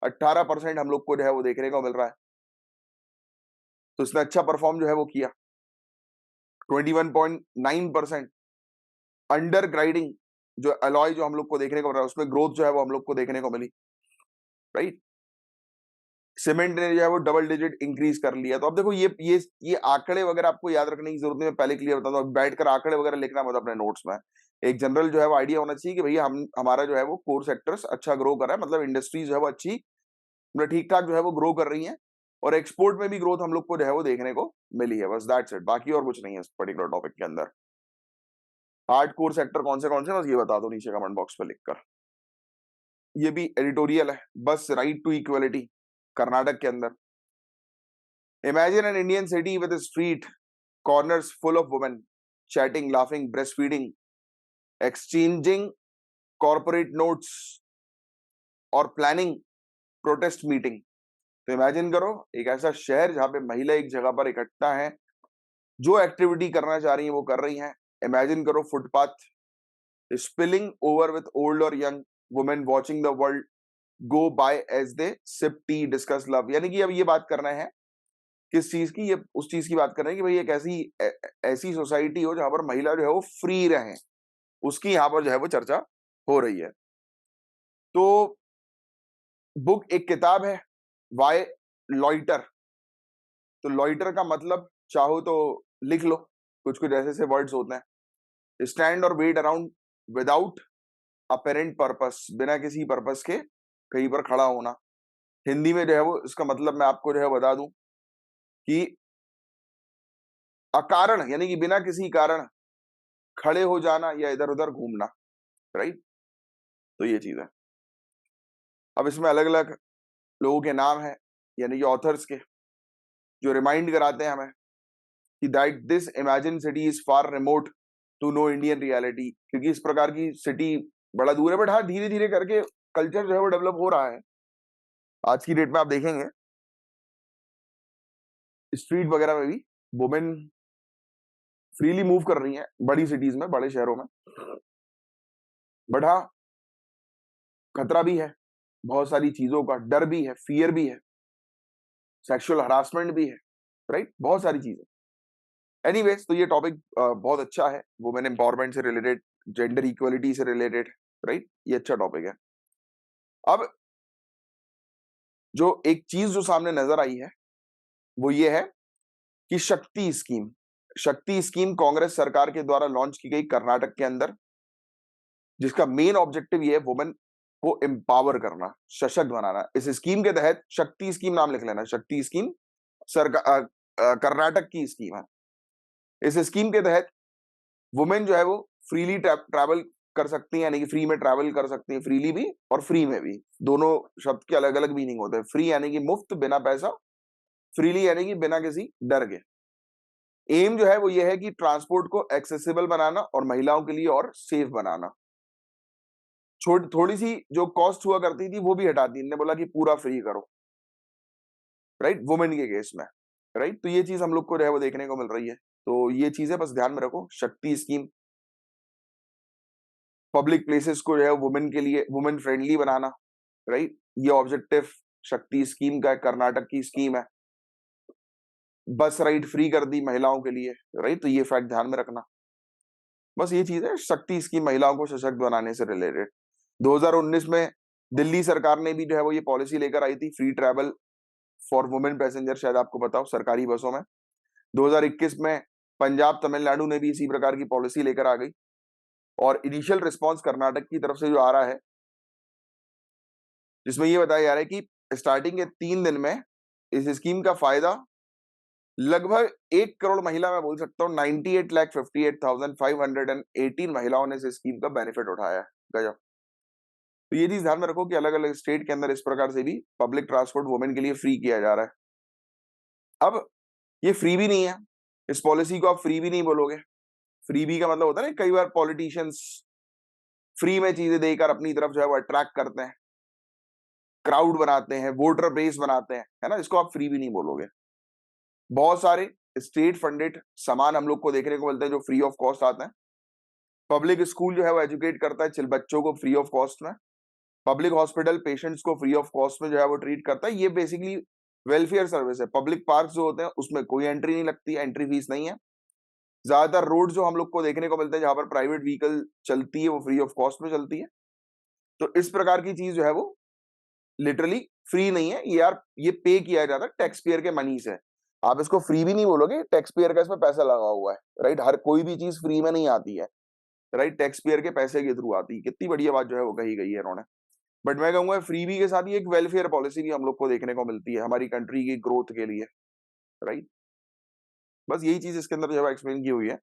18% हम लोग को जो है वो देखने को मिल रहा है। तो इसने अच्छा परफॉर्म जो है वो किया, 21.9%। अंडर ग्राइडिंग जो अलॉय जो हम लोग को देखने को मिल रहा है उसमें ग्रोथ जो है वो हम लोग को देखने को मिली, राइट? सीमेंट ने जो है वो डबल डिजिट इंक्रीज कर लिया। तो अब देखो ये आंकड़े वगैरह आपको याद रखने की जरूरत नहीं, मैं पहले क्लियर बता दूं, बैठकर आंकड़े वगैरह लिखना मत अपने नोट्स में। एक जनरल जो है वो आइडिया होना चाहिए कि भैया हमारा जो है वो कोर सेक्टर्स अच्छा ग्रो कर रहा है, मतलब इंडस्ट्रीज जो है वो अच्छी, मतलब ठीक ठाक जो है वो ग्रो कर रही है, और एक्सपोर्ट में भी ग्रोथ हम लोग को जो है वो देखने को मिली है। बस दैट्स इट, बाकी और कुछ नहीं है इस पर्टिकुलर टॉपिक के अंदर। 8 कोर सेक्टर कौन से बस ये बता दो नीचे कमेंट बॉक्स पे लिखकर। ये भी एडिटोरियल है, बस राइट टू इक्वलिटी, कर्नाटक के अंदर। Imagine an Indian city with street corners full of women chatting, laughing, breastfeeding, exchanging corporate notes और प्लानिंग प्रोटेस्ट मीटिंग। तो इमेजिन करो एक ऐसा शहर जहां पे महिला एक जगह पर इकट्ठा है, जो एक्टिविटी करना चाह रही है वो कर रही हैं। इमेजिन करो footpath spilling over with old और young women watching the world go by as they sip tea discuss love. यानी कि अब ये बात कर रहे हैं किस चीज की, ये उस चीज की बात कर रहे हैं कि भाई एक ऐसी सोसाइटी हो जहां पर महिला जो है वो फ्री रहे, उसकी यहां पर जो है वो चर्चा हो रही है। तो बुक एक किताब है, वाई लॉइटर। तो लॉइटर का मतलब चाहो तो लिख लो, कुछ कुछ ऐसे ऐसे वर्ड्स होते हैं। स्टैंड और wait around without apparent purpose, बिना किसी पर्पस के कहीं पर खड़ा होना। हिंदी में जो है वो इसका मतलब मैं आपको जो है बता दूं कि अकारण, यानी कि बिना किसी कारण खड़े हो जाना या इधर उधर घूमना। राइट, तो ये चीज है। अब इसमें अलग अलग लोगों के नाम है, यानी कि ऑथर्स के, जो रिमाइंड कराते हैं हमें कि that this imagine city is far remote to no Indian reality, क्योंकि इस प्रकार की सिटी बड़ा दूर है। बट हाँ, धीरे धीरे करके कल्चर जो है वो डेवलप हो रहा है। आज की डेट में आप देखेंगे स्ट्रीट वगैरह में भी वुमेन फ्रीली मूव कर रही हैं, बड़ी सिटीज में, बड़े शहरों में। बट हाँ, खतरा भी है, बहुत सारी चीजों का डर भी है, फियर भी है, सेक्सुअल हरासमेंट भी है। राइट, बहुत सारी चीजें। एनीवेज, तो ये टॉपिक बहुत अच्छा है, वुमेन एम्पावरमेंट से रिलेटेड, जेंडर इक्वलिटी से रिलेटेड। राइट, ये अच्छा टॉपिक है। अब जो एक चीज जो सामने नजर आई है वो ये है कि शक्ति स्कीम कांग्रेस सरकार के द्वारा लॉन्च की गई कर्नाटक के अंदर, जिसका मेन ऑब्जेक्टिव ये है वुमेन को एम्पावर करना, सशक्त बनाना। इस स्कीम के तहत, शक्ति स्कीम नाम लिख लेना, शक्ति स्कीम सरकार कर्नाटक की स्कीम है। इस स्कीम के तहत वुमेन जो है वो फ्रीली ट्रैवल कर सकती हैं, यानी कि फ्री में ट्रैवल कर सकती हैं, फ्रीली भी और फ्री में भी। दोनों शब्द के अलग अलग मीनिंग होते हैं। फ्री यानी कि मुफ्त, बिना पैसा, फ्रीली यानी कि बिना किसी डर के। एम जो है वो ये है कि ट्रांसपोर्ट को एक्सेसिबल बनाना और महिलाओं के लिए और सेफ बनाना। थोड़ी सी जो कॉस्ट हुआ करती थी वो भी हटा दी, इन्होंने बोला कि पूरा फ्री करो। राइट, वुमेन के केस में। राइट, तो ये चीज हम लोग को जो है वो देखने को मिल रही है। तो ये चीजें बस ध्यान में रखो। शक्ति स्कीम, पब्लिक प्लेसेस को जो है वुमेन के लिए, वुमेन फ्रेंडली बनाना। राइट, ये ऑब्जेक्टिव शक्ति स्कीम का है, कर्नाटक की स्कीम है। बस राइड फ्री कर दी महिलाओं के लिए। राइट, तो ये फैक्ट ध्यान में रखना। बस ये चीज है, शक्ति स्कीम महिलाओं को सशक्त बनाने से रिलेटेड। 2019 में दिल्ली सरकार ने भी जो है वो ये पॉलिसी लेकर आई थी, free travel for women passenger, शायद आपको बताओ, सरकारी बसों में। 2021 में पंजाब तमिलनाडु ने भी इसी प्रकार की पॉलिसी लेकर आ गई। और इनिशियल रिस्पांस कर्नाटक की तरफ से जो आ रहा है, जिसमें ये बताया जा रहा है कि स्टार्टिंग के 3 दिन में इस स्कीम का फायदा लगभग 1 करोड़ महिला, मैं बोल सकता हूँ 98,58,518 महिलाओं ने इस स्कीम का बेनिफिट उठाया है। गजब। तो ये चीज ध्यान में रखो कि अलग अलग स्टेट के अंदर इस प्रकार से भी पब्लिक ट्रांसपोर्ट वुमेन के लिए फ्री किया जा रहा है। अब ये फ्री भी नहीं है, इस पॉलिसी को आप फ्री भी नहीं बोलोगे। फ्री भी का मतलब होता है ना, कई बार पॉलिटिशियंस फ्री में चीजें देकर अपनी तरफ जो है वो अट्रैक्ट करते हैं, क्राउड बनाते हैं, वोटर बेस बनाते हैं, है ना, इसको आप फ्री भी नहीं बोलोगे। बहुत सारे स्टेट फंडेड सामान हम लोग को देखने को मिलते हैं जो फ्री ऑफ कॉस्ट आते हैं। पब्लिक स्कूल जो है वो एजुकेट करता है बच्चों को फ्री ऑफ कॉस्ट में। पब्लिक हॉस्पिटल पेशेंट्स को फ्री ऑफ कॉस्ट में जो है वो ट्रीट करता है। ये बेसिकली वेलफेयर सर्विस है। पब्लिक पार्क जो होते हैं उसमें कोई एंट्री नहीं लगती है, एंट्री फीस नहीं है। ज्यादातर रोड जो हम लोग को देखने को मिलते हैं जहां पर प्राइवेट व्हीकल चलती है वो फ्री ऑफ कॉस्ट में चलती है। तो इस प्रकार की चीज जो है वो लिटरली फ्री नहीं है, ये यार ये पे किया जाता है टैक्स पेयर के मनी से। आप इसको फ्री भी नहीं बोलोगे, टैक्स पेयर का इसमें पैसा लगा हुआ है। राइट, हर कोई भी चीज फ्री में नहीं आती है। राइट, टैक्स पेयर के पैसे के थ्रू आती है। कितनी बढ़िया बात जो है वो कही गई है इन्होंने। बट मैं कहूंगा फ्रीबी के साथ ही एक वेलफेयर पॉलिसी भी हम लोग को देखने को मिलती है हमारी कंट्री की ग्रोथ के लिए। राइट, बस यही चीज इसके अंदर जो है एक्सप्लेन की हुई है।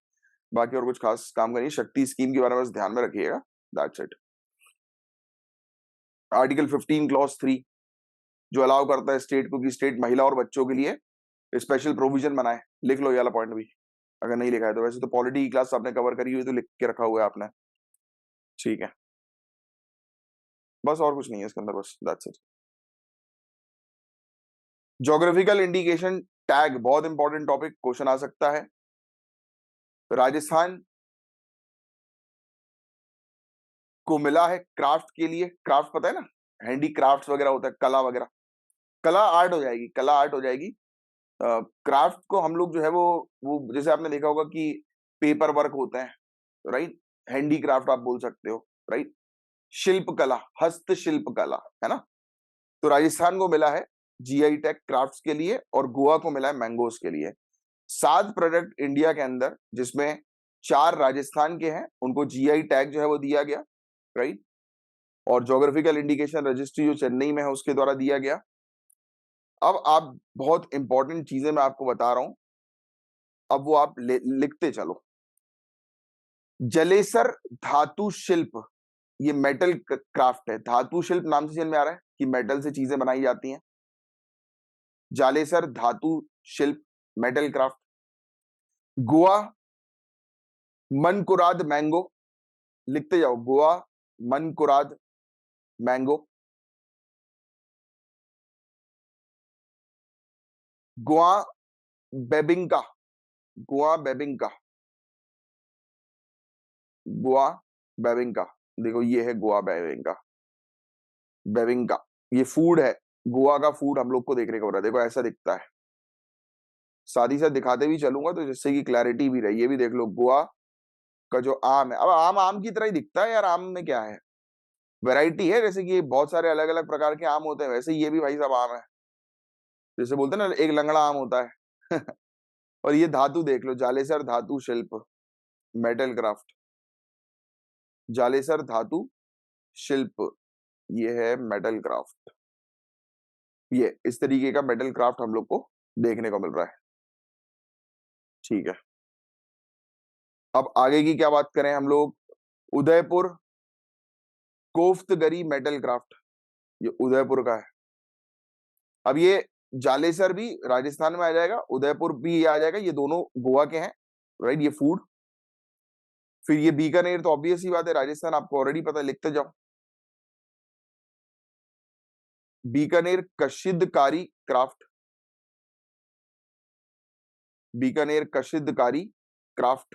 बाकी और कुछ खास काम करिए, शक्ति स्कीम के बारे में बस ध्यान में रखिएगा। That's it. आर्टिकल 15 क्लॉज 3 जो अलाउ करता है स्टेट को कि स्टेट महिला और बच्चों के लिए स्पेशल प्रोविजन बनाए। लिख लो ये वाला पॉइंट भी, अगर नहीं लिखा है तो। वैसे तो पॉलिटी की क्लास आपने कवर करी हुई तो लिख के रखा हुआ है आपने। ठीक है। बस और कुछ नहीं है इसके अंदर, बस that's it. Geographical indication tag, बहुत इंपॉर्टेंट टॉपिक, क्वेश्चन आ सकता है। राजस्थान को मिला है क्राफ्ट के लिए, क्राफ्ट पता है ना, हैंडी क्राफ्ट वगैरह होता है, कला वगैरह, कला आर्ट हो जाएगी, कला आर्ट हो जाएगी। क्राफ्ट को हम लोग जो है वो जैसे आपने देखा होगा कि पेपर वर्क होते हैं, राइट, हैंडी क्राफ्ट आप बोल सकते हो, राइट, शिल्प कला, हस्तशिल्प कला, है ना। तो राजस्थान को मिला है जीआई टैग क्राफ्ट्स के लिए, और गोवा को मिला है मैंगोस के लिए। 7 प्रोडक्ट इंडिया के अंदर, जिसमें 4 राजस्थान के हैं, उनको जीआई टैग जो है वो दिया गया, राइट। और ज्योग्राफिकल इंडिकेशन रजिस्ट्री जो चेन्नई में है उसके द्वारा दिया गया। अब आप, बहुत इंपॉर्टेंट चीजें मैं आपको बता रहा हूं, अब वो आप लिखते चलो। जलेसर धातु शिल्प, ये मेटल क्राफ्ट है। धातु शिल्प नाम से समझ में आ रहा है कि मेटल से चीजें बनाई जाती हैं। जालेसर धातु शिल्प, metal craft. Goa Mankurad mango, लिखते जाओ, गोवा मनकुराद मैंगो। गोवा बेबिंका, गोवा बेबिंका, गोवा बेबिंका, देखो ये है गोवा बेबिंका, बेबिंका, ये फूड है, गोवा का फूड हम लोग को देखने को मिल रहा है, देखो ऐसा दिखता है। साथ ही साथ दिखाते भी चलूंगा तो जिससे कि क्लैरिटी भी रही। ये भी देख लो, गोवा का जो आम है, अब आम आम की तरह ही दिखता है यार, आम में क्या है, वैरायटी है, जैसे कि बहुत सारे अलग अलग प्रकार के आम होते हैं, वैसे ही ये भी भाई साहब आम है। जैसे बोलते हैं ना, एक लंगड़ा आम होता है। और ये धातु देख लो, जालेसर धातु शिल्प, मेटल क्राफ्ट, जालेसर धातु शिल्प, ये है मेटल क्राफ्ट। ये इस तरीके का मेटल क्राफ्ट हम लोग को देखने को मिल रहा है, ठीक है। अब आगे की क्या बात करें हम लोग, उदयपुर कोफ्तगरी मेटल क्राफ्ट, ये उदयपुर का है। अब ये जालेसर भी राजस्थान में आ जाएगा, उदयपुर भी ये आ जाएगा, ये दोनों गोवा के हैं, राइट, ये फूड। फिर ये बीकानेर, तो ऑब्वियस ही बात है, राजस्थान आपको ऑलरेडी पता है, लिखते जाओ। बीकानेर कशिदकारी क्राफ्ट, बीकानेर कशिदकारी क्राफ्ट,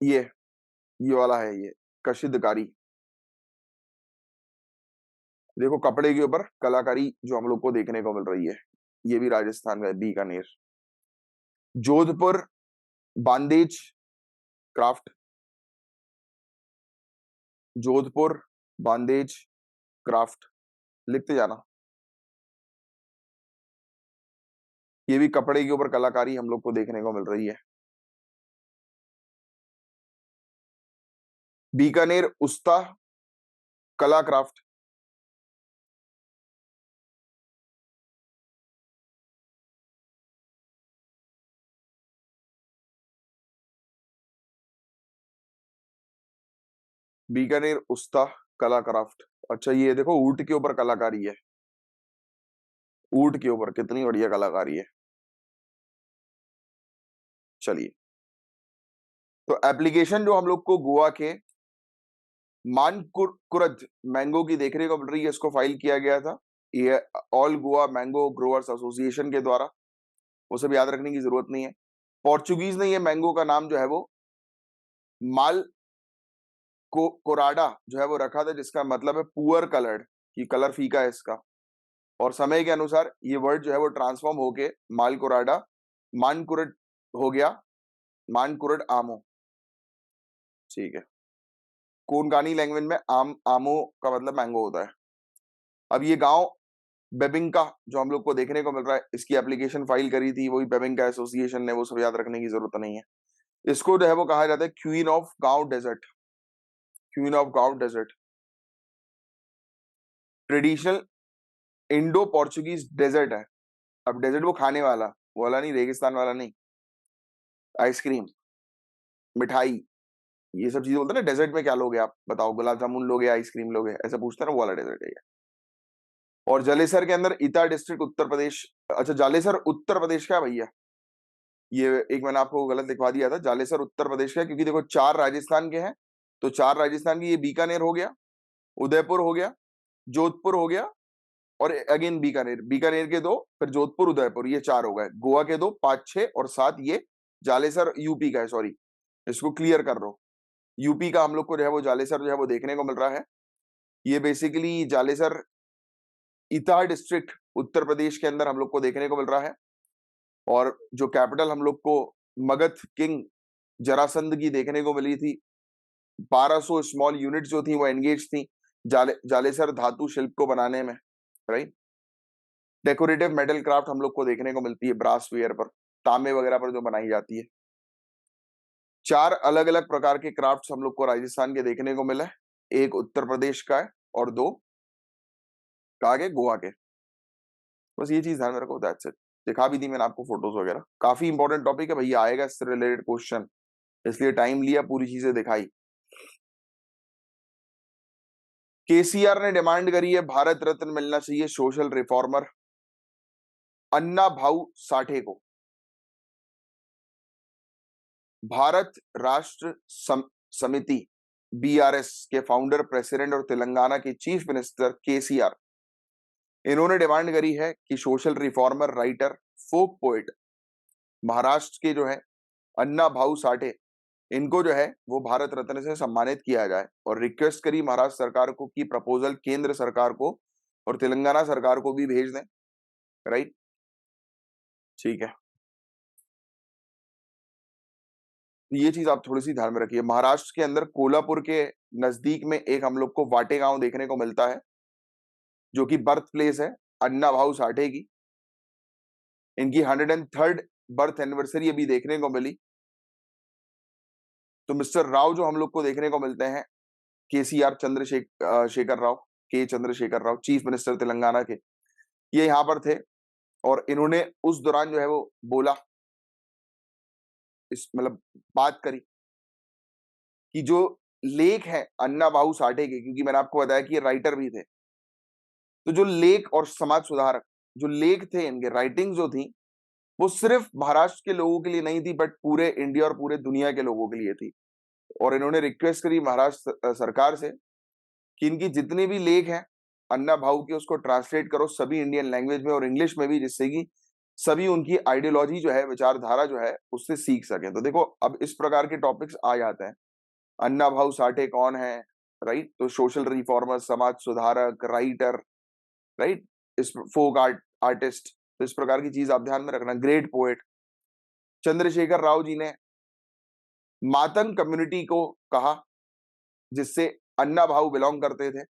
ये वाला है, ये कशिदकारी। देखो कपड़े के ऊपर कलाकारी जो हम लोग को देखने को मिल रही है, ये भी राजस्थान का है, बीकानेर। जोधपुर बांदेज क्राफ्ट, जोधपुर बांदेज क्राफ्ट, लिखते जाना। ये भी कपड़े के ऊपर कलाकारी हम लोग को देखने को मिल रही है। बीकानेर उस्ता कला क्राफ्ट, बीकानेर उस्ता कला क्राफ्ट। अच्छा ये देखो, ऊंट के ऊपर कलाकारी है, ऊंट के ऊपर कितनी बढ़िया कलाकारी है। चलिए, तो एप्लीकेशन जो हम लोग को गोवा के मानकुरद मैंगो की देखने को मिल रही है, इसको फाइल किया गया था ये all Goa mango growers association के द्वारा, वो सब याद रखने की जरूरत नहीं है। पोर्चुगीज ने ये मैंगो का नाम जो है वो माल कोराडा जो है वो रखा था, जिसका मतलब है पुअर कलर्ड, कि कलर फीका है इसका। और समय के अनुसार ये वर्ड जो है वो ट्रांसफॉर्म होके माल कोराडा मानकुरड हो गया, मानकुरड आमो, ठीक है। कोनकानी लैंग्वेज में आमो का मतलब मैंगो होता है। अब ये गांव बेबिंका जो हम लोग को देखने को मिल रहा है, इसकी एप्लीकेशन फाइल करी थी वही बेबिंका एसोसिएशन ने, वो सब याद रखने की जरूरत नहीं है। इसको जो है वो कहा जाता है queen of Goan dessert, queen of Goan dessert, traditional Indo Portuguese dessert है। अब डेजर्ट वो खाने वाला, वो वाला नहीं, रेगिस्तान वाला नहीं। आइसक्रीम, मिठाई, ये सब चीजें बोलते हैं ना, डेजर्ट में क्या लोगे आप बताओ, गुलाब जामुन लोगे, आइसक्रीम लोगे, ऐसा पूछते हैं ना, वो वाला डेजर्ट है ये। और जालेसर के अंदर इता डिस्ट्रिक्ट उत्तर प्रदेश, अच्छा जालेसर उत्तर प्रदेश का है भैया, ये एक मैंने आपको गलत लिखवा दिया था, जालेसर उत्तर प्रदेश का है, क्योंकि देखो 4 राजस्थान के हैं, तो 4 राजस्थान की, ये बीकानेर हो गया, उदयपुर हो गया, जोधपुर हो गया, और अगेन बीकानेर, बीकानेर के 2, फिर जोधपुर, उदयपुर, ये 4 हो गए। गोवा के 2, 5, 6 और 7 ये जालेसर यूपी का है, सॉरी इसको क्लियर कर रहा हूं, यूपी का हम लोग को जो है वो जालेसर जो है वो देखने को मिल रहा है। ये बेसिकली जालेसर इटाह डिस्ट्रिक्ट उत्तर प्रदेश के अंदर हम लोग को देखने को मिल रहा है। और जो कैपिटल हम लोग को मगध किंग जरासंध की देखने को मिली थी, 1200 स्मॉल यूनिट जो थी वो एंगेज थी जालेसर धातु शिल्प को बनाने में, राइट। डेकोरेटिव मेटल क्राफ्ट हम लोग को देखने को मिलती है ब्रास वेयर पर, तांबे वगैरह पर जो बनाई जाती है। 4 अलग अलग प्रकार के क्राफ्ट्स हम लोग को राजस्थान के देखने को मिला है, एक उत्तर प्रदेश का है और 2 कहाँ के, गोवा के। बस ये चीज ध्यान में रखो, दैट्स इट। दिखा भी दी मैंने आपको फोटोज वगैरह, काफी इंपॉर्टेंट टॉपिक है भैया, आएगा इससे रिलेटेड क्वेश्चन, इसलिए टाइम लिया, पूरी चीजें दिखाई। केसीआर ने डिमांड करी है भारत रत्न मिलना चाहिए सोशल रिफॉर्मर अन्ना भाऊ साठे को। भारत राष्ट्र समिति बीआरएस के फाउंडर, प्रेसिडेंट और तेलंगाना के चीफ मिनिस्टर केसीआर, इन्होंने डिमांड करी है कि सोशल रिफॉर्मर, राइटर, फोक पोएट महाराष्ट्र के जो है अन्ना भाऊ साठे, इनको जो है वो भारत रत्न से सम्मानित किया जाए, और रिक्वेस्ट करी महाराष्ट्र सरकार को कि प्रपोजल केंद्र सरकार को और तेलंगाना सरकार को भी भेज दें, राइट। ठीक है, ये चीज आप थोड़ी सी ध्यान में रखिए। महाराष्ट्र के अंदर कोल्हापुर के नजदीक में एक हम लोग को वाटे गांव देखने को मिलता है, जो कि बर्थ प्लेस है अन्ना भाऊ साठे की। इनकी 103rd बर्थ एनिवर्सरी अभी देखने को मिली। तो मिस्टर राव जो हम लोग को देखने को मिलते हैं, केसीआर शेखर राव, के चंद्रशेखर राव, चीफ मिनिस्टर तेलंगाना के, ये यहाँ पर थे। और इन्होंने उस दौरान जो है वो बोला, इस मतलब बात करी कि जो लेख है अन्ना भाऊ साठे के, क्योंकि मैंने आपको बताया कि ये राइटर भी थे, तो जो लेख और समाज सुधारक जो लेख थे, इनके राइटिंग जो थी, वो सिर्फ महाराष्ट्र के लोगों के लिए नहीं थी, बट पूरे इंडिया और पूरे दुनिया के लोगों के लिए थी। और इन्होंने रिक्वेस्ट करी महाराष्ट्र सरकार से कि इनकी जितने भी लेख हैं अन्ना भाऊ के, उसको ट्रांसलेट करो सभी इंडियन लैंग्वेज में और इंग्लिश में भी, जिससे कि सभी उनकी आइडियोलॉजी जो है, विचारधारा जो है, उससे सीख सकें। तो देखो अब इस प्रकार के टॉपिक्स आ जाते हैं, अन्ना भाऊ साठे कौन है, राइट। तो सोशल रिफॉर्मर, समाज सुधारक, राइटर, राइट, इस फोक आर्टिस्ट, तो इस प्रकार की चीज आप ध्यान में रखना। ग्रेट पोएट चंद्रशेखर राव जी ने मातंग कम्युनिटी को कहा, जिससे अन्ना भाऊ बिलोंग करते थे,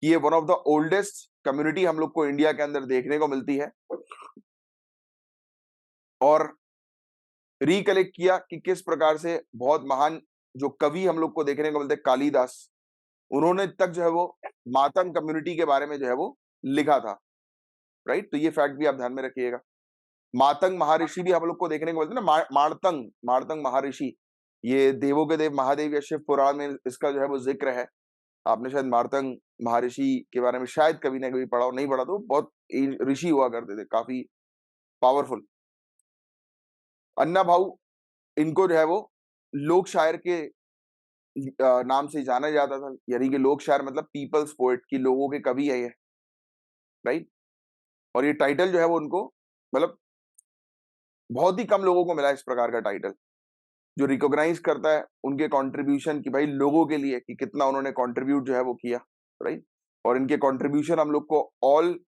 ये one of the oldest community हम लोग को इंडिया के अंदर देखने को मिलती है। और रिकलेक्ट किया कि किस प्रकार से बहुत महान जो कवि हम लोग को देखने को मिलते हैं, कालिदास, उन्होंने तक जो है वो मातंग कम्युनिटी के बारे में जो है वो लिखा था, राइट। तो ये फैक्ट भी आप ध्यान में रखिएगा। मातंग महर्षि भी हम लोग को देखने को मिलते हैं ना, मारतंग मारतंग महर्षि, ये देवों के देव महादेव या शिव पुराण में इसका जो है वो जिक्र है। आपने शायद मारतंग महर्षि के बारे में शायद कभी ना कभी पढ़ा हो, नहीं पढ़ा तो बहुत ऋषि हुआ करते थे, काफी पावरफुल। अन्ना भाऊ, इनको जो है वो लोक शायर के नाम से जाना जाता था, यानी कि लोक शायर मतलब पीपल्स पोएट, की लोगों के कवि है ये, राइट। और ये टाइटल जो है वो उनको मतलब बहुत ही कम लोगों को मिला इस प्रकार का टाइटल, जो रिकॉग्नाइज करता है उनके कंट्रीब्यूशन की, भाई लोगों के लिए कि कितना उन्होंने कंट्रीब्यूट जो है वो किया, राइट। और इनके कंट्रीब्यूशन हम लोग को ऑल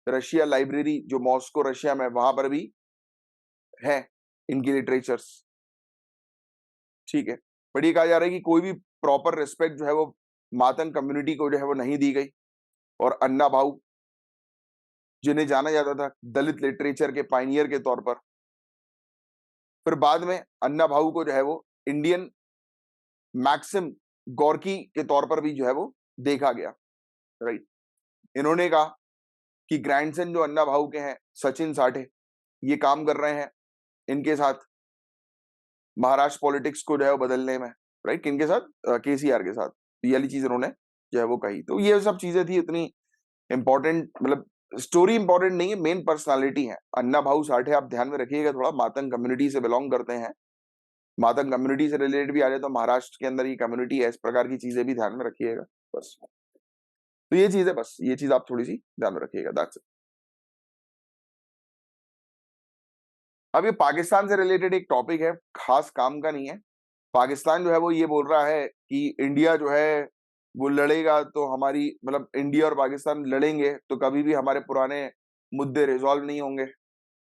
रशिया लाइब्रेरी जो मॉस्को रशिया में, वहां पर भी है इनकी लिटरेचर्स, ठीक है। बट ये कहा जा रहा है कि कोई भी प्रॉपर रिस्पेक्ट जो है वो मातंग कम्युनिटी को जो है वो नहीं दी गई। और अन्ना भाऊ, जिन्हें जाना जाता था दलित लिटरेचर के पाइनियर के तौर पर, फिर बाद में अन्ना भाऊ को जो है वो इंडियन मैक्सिम गोर्की के तौर पर भी जो है वो देखा गया, राइट। इन्होंने कहा कि ग्रैंडसन जो अन्ना भाऊ के हैं, सचिन साठे, ये काम कर रहे हैं इनके साथ महाराष्ट्र पॉलिटिक्स को जो है वो बदलने में, राइट। किनके साथ, केसीआर के साथ। ये वाली चीज उन्होंने जो है वो कही। तो ये सब चीजें थी, इतनी इंपॉर्टेंट, मतलब स्टोरी इंपॉर्टेंट नहीं है, मेन पर्सनालिटी है अन्ना भाऊ साठे। आप ध्यान में रखिएगा, थोड़ा मातंग कम्युनिटी से बिलोंग करते हैं, मातंग कम्युनिटी से रिलेटेड भी आ जाए तो महाराष्ट्र के अंदर ये कम्युनिटी है, इस प्रकार की चीजें भी ध्यान में रखिएगा बस। तो ये चीज है, बस ये चीज आप थोड़ी सी ध्यान में रखिएगा, दैट्स इट। अब ये पाकिस्तान से रिलेटेड एक टॉपिक है, खास काम का नहीं है। पाकिस्तान जो है वो ये बोल रहा है कि इंडिया जो है वो लड़ेगा तो हमारी, मतलब इंडिया और पाकिस्तान लड़ेंगे तो कभी भी हमारे पुराने मुद्दे रिजॉल्व नहीं होंगे।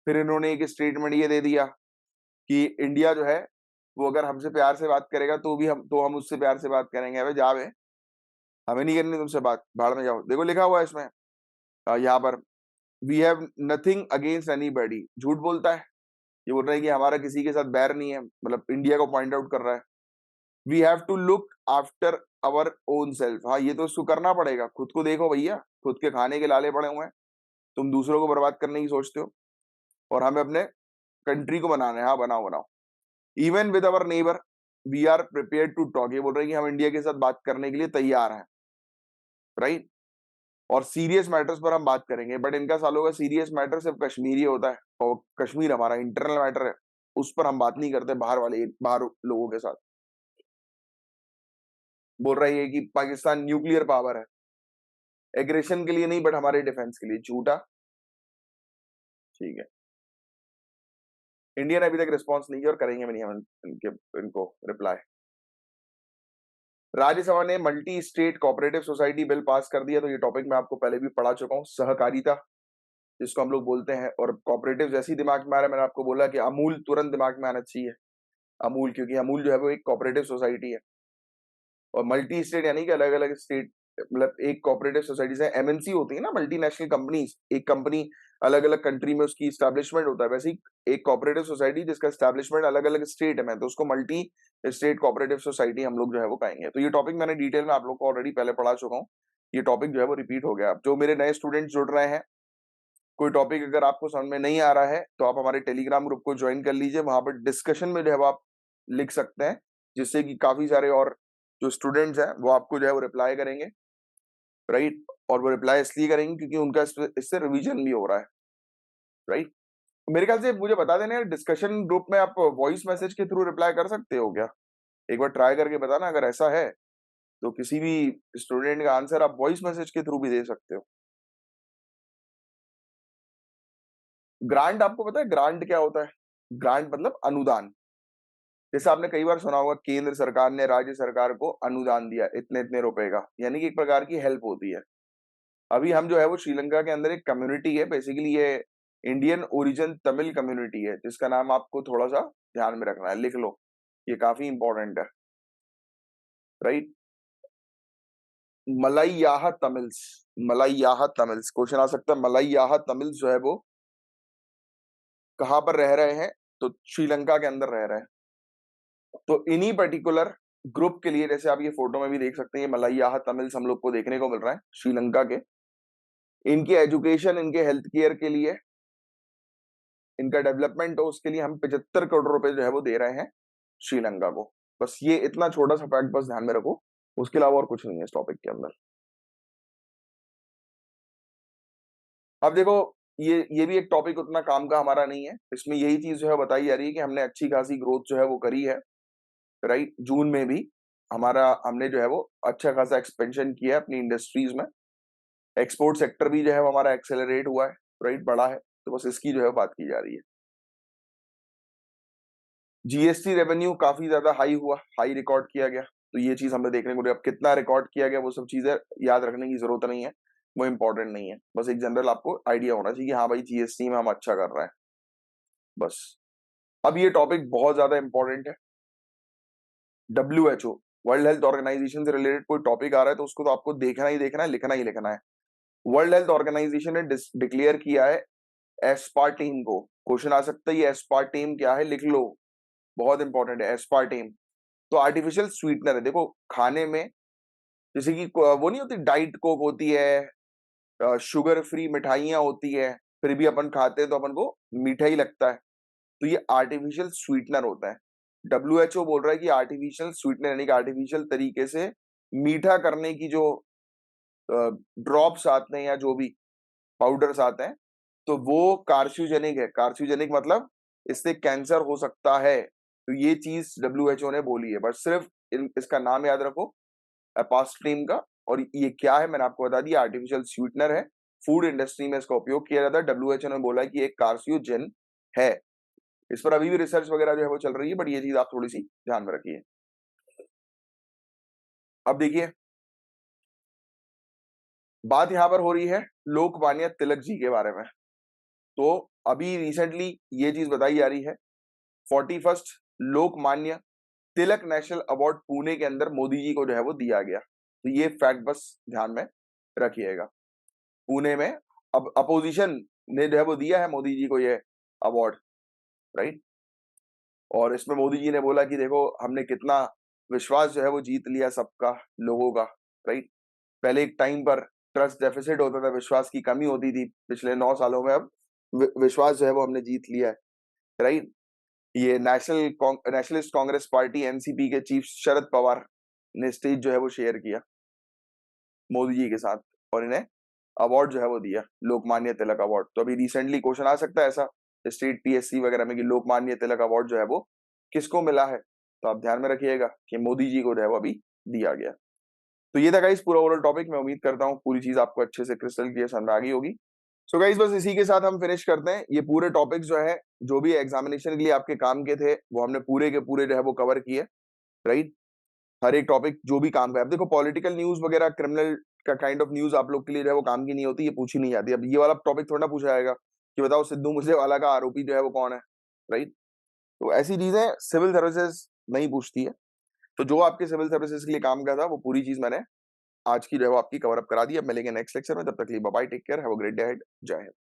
फिर इन्होंने एक स्टेटमेंट ये दे दिया कि इंडिया जो है वो अगर हमसे प्यार से बात करेगा तो हम उससे प्यार से बात करेंगे। अबे जा बे, हमें नहीं करनी तुमसे बात, भाड़ में जाओ। देखो लिखा हुआ है इसमें, यहाँ पर, we have nothing against anybody. झूठ बोलता है, ये बोल रहा है कि हमारा किसी के साथ बैर नहीं है, मतलब इंडिया को पॉइंट आउट कर रहा है। We have to look after our own self. हाँ, ये तो इसको करना पड़ेगा, खुद को देखो भैया, खुद के खाने के लाले पड़े हुए हैं, तुम दूसरों को बर्बाद करने की सोचते हो, और हमें अपने कंट्री को बनाना है। हाँ, बनाओ बनाओ। Even with our neighbour we are prepare to talk. ये बोल रहे हैं कि हम इंडिया के साथ बात करने के लिए तैयार हैं, राइट। और सीरियस मैटर्स पर हम बात करेंगे, बट इनका सालों का सीरियस मैटर सिर्फ कश्मीर ही होता है, और कश्मीर हमारा इंटरनल मैटर है, उस पर हम बात नहीं करते बाहर लोगों के साथ। बोल रही है कि पाकिस्तान न्यूक्लियर पावर है, एग्रेशन के लिए नहीं बट हमारे डिफेंस के लिए। झूठा। ठीक है, इंडिया ने अभी तक रिस्पॉन्स नहीं किया और करेंगे भी नहीं हम इनको रिप्लाई। राज्यसभा ने multi state cooperative society bill pass कर दिया। तो ये टॉपिक मैं आपको पहले भी पढ़ा चुका हूँ, सहकारिता जिसको हम लोग बोलते हैं। और कोऑपरेटिव जैसी दिमाग में आ रहा है, मैंने आपको बोला कि अमूल तुरंत दिमाग में आना चाहिए। अमूल, क्योंकि अमूल जो है वो एक कोऑपरेटिव सोसाइटी है। और मल्टी स्टेट यानी कि अलग अलग स्टेट, मतलब एक कोऑपरेटिव सोसाइटी से एमएनसी होती है ना, मल्टीनेशनल कंपनीज। एक कंपनी अलग अलग कंट्री में उसकी स्टैब्लिशमेंट होता है, वैसे ही एक कोऑपरेटिव सोसाइटी जिसका स्टैब्लिशमेंट अलग अलग स्टेट में, तो उसको मल्टी स्टेट कोऑपरेटिव सोसाइटी हम लोग जो है वो कहेंगे। तो ये टॉपिक मैंने डिटेल में आप लोग को ऑलरेडी पहले पढ़ा चुका हूँ, ये टॉपिक जो है वो रिपीट हो गया। अब जो मेरे नए स्टूडेंट्स जुड़ रहे हैं, कोई टॉपिक अगर आपको समझ में नहीं आ रहा है तो आप हमारे टेलीग्राम ग्रुप को ज्वाइन कर लीजिए, वहां पर डिस्कशन में जो है वो आप लिख सकते हैं, जिससे कि काफी सारे और जो स्टूडेंट्स हैं वो आपको जो है वो रिप्लाई करेंगे, राइट। और वो रिप्लाई इसलिए करेंगे क्योंकि उनका इससे रिवीजन भी हो रहा है, राइट। मेरे ख्याल से मुझे बता देना, डिस्कशन ग्रुप में आप वॉइस मैसेज के थ्रू रिप्लाई कर सकते हो क्या? एक बार ट्राई करके बताना, अगर ऐसा है तो किसी भी स्टूडेंट का आंसर आप वॉइस मैसेज के थ्रू भी दे सकते हो। ग्रांट, आपको पता है ग्रांट क्या होता है? ग्रांट मतलब अनुदान। जैसे आपने कई बार सुना होगा, केंद्र सरकार ने राज्य सरकार को अनुदान दिया इतने इतने रुपए का, यानी कि एक प्रकार की हेल्प होती है। अभी हम जो है वो श्रीलंका के अंदर एक कम्युनिटी है, बेसिकली ये इंडियन ओरिजिन तमिल कम्युनिटी है, जिसका नाम आपको थोड़ा सा ध्यान में रखना है, लिख लो, ये काफी इंपॉर्टेंट है, राइट। मलैयाह तमिल्स, मलैयाह तमिल्स क्वेश्चन आ सकता है। मलैयाह तमिल्स जो है वो कहाँ पर रह रहे हैं? तो श्रीलंका के अंदर रह रहे हैं। तो इन्हीं पर्टिकुलर ग्रुप के लिए, जैसे आप ये फोटो में भी देख सकते हैं, ये मलैयाह तमिल्स हम लोग को देखने को मिल रहा है श्रीलंका के। इनके एजुकेशन, इनके हेल्थ केयर के लिए, इनका डेवलपमेंट हो, उसके लिए हम 75 करोड़ रुपए जो है वो दे रहे हैं श्रीलंका को। बस ये इतना छोटा सा फैक्ट बस ध्यान में रखो, उसके अलावा और कुछ नहीं है इस टॉपिक के अंदर। अब देखो, ये भी एक टॉपिक उतना काम का हमारा नहीं है, इसमें यही चीज जो है बताई जा रही है कि हमने अच्छी खासी ग्रोथ जो है वो करी है, राइट। जून में भी हमने जो है वो अच्छा खासा एक्सपेंशन किया है अपनी इंडस्ट्रीज में। एक्सपोर्ट सेक्टर भी जो है वो हमारा एक्सेलरेट हुआ है, राइट, बढ़ा है। तो बस इसकी जो है बात की जा रही है। जीएसटी रेवेन्यू काफी ज्यादा हाई हुआ, हाई रिकॉर्ड किया गया, तो ये चीज हमें देखने को, अब कितना रिकॉर्ड किया गया वो सब चीजें याद रखने की जरूरत नहीं है, वो इंपॉर्टेंट नहीं है। बस एक जनरल आपको आइडिया होना चाहिए कि हाँ भाई, जीएसटी में हम अच्छा कर रहे हैं, बस। अब ये टॉपिक बहुत ज्यादा इंपॉर्टेंट है, WHO, वर्ल्ड हेल्थ ऑर्गेनाइजेशन से रिलेटेड कोई टॉपिक आ रहा है तो उसको तो आपको देखना ही देखना है, लिखना ही लिखना है। वर्ल्ड हेल्थ ऑर्गेनाइजेशन ने डिक्लेयर किया है एस्पार्टीम को। क्वेश्चन आ सकता है ये एस्पार्टीम क्या है, लिख लो, बहुत इंपॉर्टेंट है एस्पार्टीम। तो आर्टिफिशियल स्वीटनर है, देखो खाने में, जैसे कि वो नहीं होती डाइट कोक होती है, शुगर फ्री मिठाइयाँ होती है, फिर भी अपन खाते हैं तो अपन को मीठा ही लगता है, तो ये आर्टिफिशियल स्वीटनर होता है। WHO बोल रहा है कि आर्टिफिशियल स्वीटनर यानी कि आर्टिफिशियल तरीके से मीठा करने की जो ड्रॉप्स आते हैं या जो भी पाउडर्स आते हैं, तो वो कार्सियोजेनिक है। कार्सियोजेनिक मतलब इससे कैंसर हो सकता है, तो ये चीज डब्ल्यूएचओ ने बोली है, बस सिर्फ इसका नाम याद रखो एपास्ट्रीम का। और ये क्या है मैंने आपको बता दिया, आर्टिफिशियल स्वीटनर है, फूड इंडस्ट्री में इसका उपयोग किया जाता है। डब्ल्यूएचओ ने बोला है कि एक कार्सियोजेन है। इस पर अभी भी रिसर्च वगैरह जो है वो चल रही है, बट ये चीज आप थोड़ी सी ध्यान में रखिए। अब देखिए बात यहां पर हो रही है लोकमान्य तिलक जी के बारे में। तो अभी रिसेंटली ये चीज बताई जा रही है 41st Lokmanya Tilak national award Pune के अंदर मोदी जी को जो है वो दिया गया। तो ये फैक्ट बस ध्यान में रखिएगा। पुणे में अब अपोजिशन ने जो है वो दिया है मोदी जी को ये अवार्ड, राइट। और इसमें मोदी जी ने बोला कि देखो हमने कितना विश्वास जो है वो जीत लिया सबका, लोगों का, राइट। पहले एक टाइम पर ट्रस्ट डेफिसिट होता था, विश्वास की कमी होती थी, पिछले 9 सालों में अब विश्वास जो है वो हमने जीत लिया है, राइट। ये नेशनलिस्ट कांग्रेस पार्टी एनसीपी के चीफ शरद पवार ने स्टेज जो है वो शेयर किया मोदी जी के साथ और इन्हें अवार्ड जो है वो दिया, लोकमान्य तिलक अवार्ड। तो अभी रिसेंटली क्वेश्चन आ सकता है ऐसा स्टेट पीएससी वगैरह में कि लोकमान्य तिलक अवार्ड जो है वो किसको मिला है। तो आप ध्यान में रखिएगा कि मोदी जी को जो है वो अभी दिया गया। तो ये था गाइस पूरा ओवरऑल टॉपिक। मैं उम्मीद करता हूँ पूरी चीज आपको अच्छे से क्रिस्टल क्लियर समझ में आ गई होगी। सो गाइस बस इसी के साथ हम फिनिश करते हैं। ये पूरे टॉपिक जो है जो भी एग्जामिनेशन के लिए आपके काम के थे वो हमने पूरे के पूरे जो है वो कवर किए, राइट। हर एक टॉपिक जो भी काम का है, अब देखो पॉलिटिकल न्यूज वगैरह क्रिमिनल का काइंड ऑफ न्यूज आप लोग के लिए जो है वो काम की नहीं होती, ये पूछी नहीं जाती। अब ये वाला टॉपिक थोड़ा ना पूछा जाएगा कि बताओ सिद्धू मूसेवाला का आरोपी जो है वो कौन है, राइट। तो ऐसी चीजें सिविल सर्विसेज नहीं पूछती है। तो जो आपके सिविल सर्विसेज के लिए काम का था वो पूरी चीज मैंने आज की जो है वो आपकी कवर अप करा दी। अब मिलेंगे नेक्स्ट लेक्चर में, तब तक के लिए bye bye, take care, have a great day ahead, जय हिंद।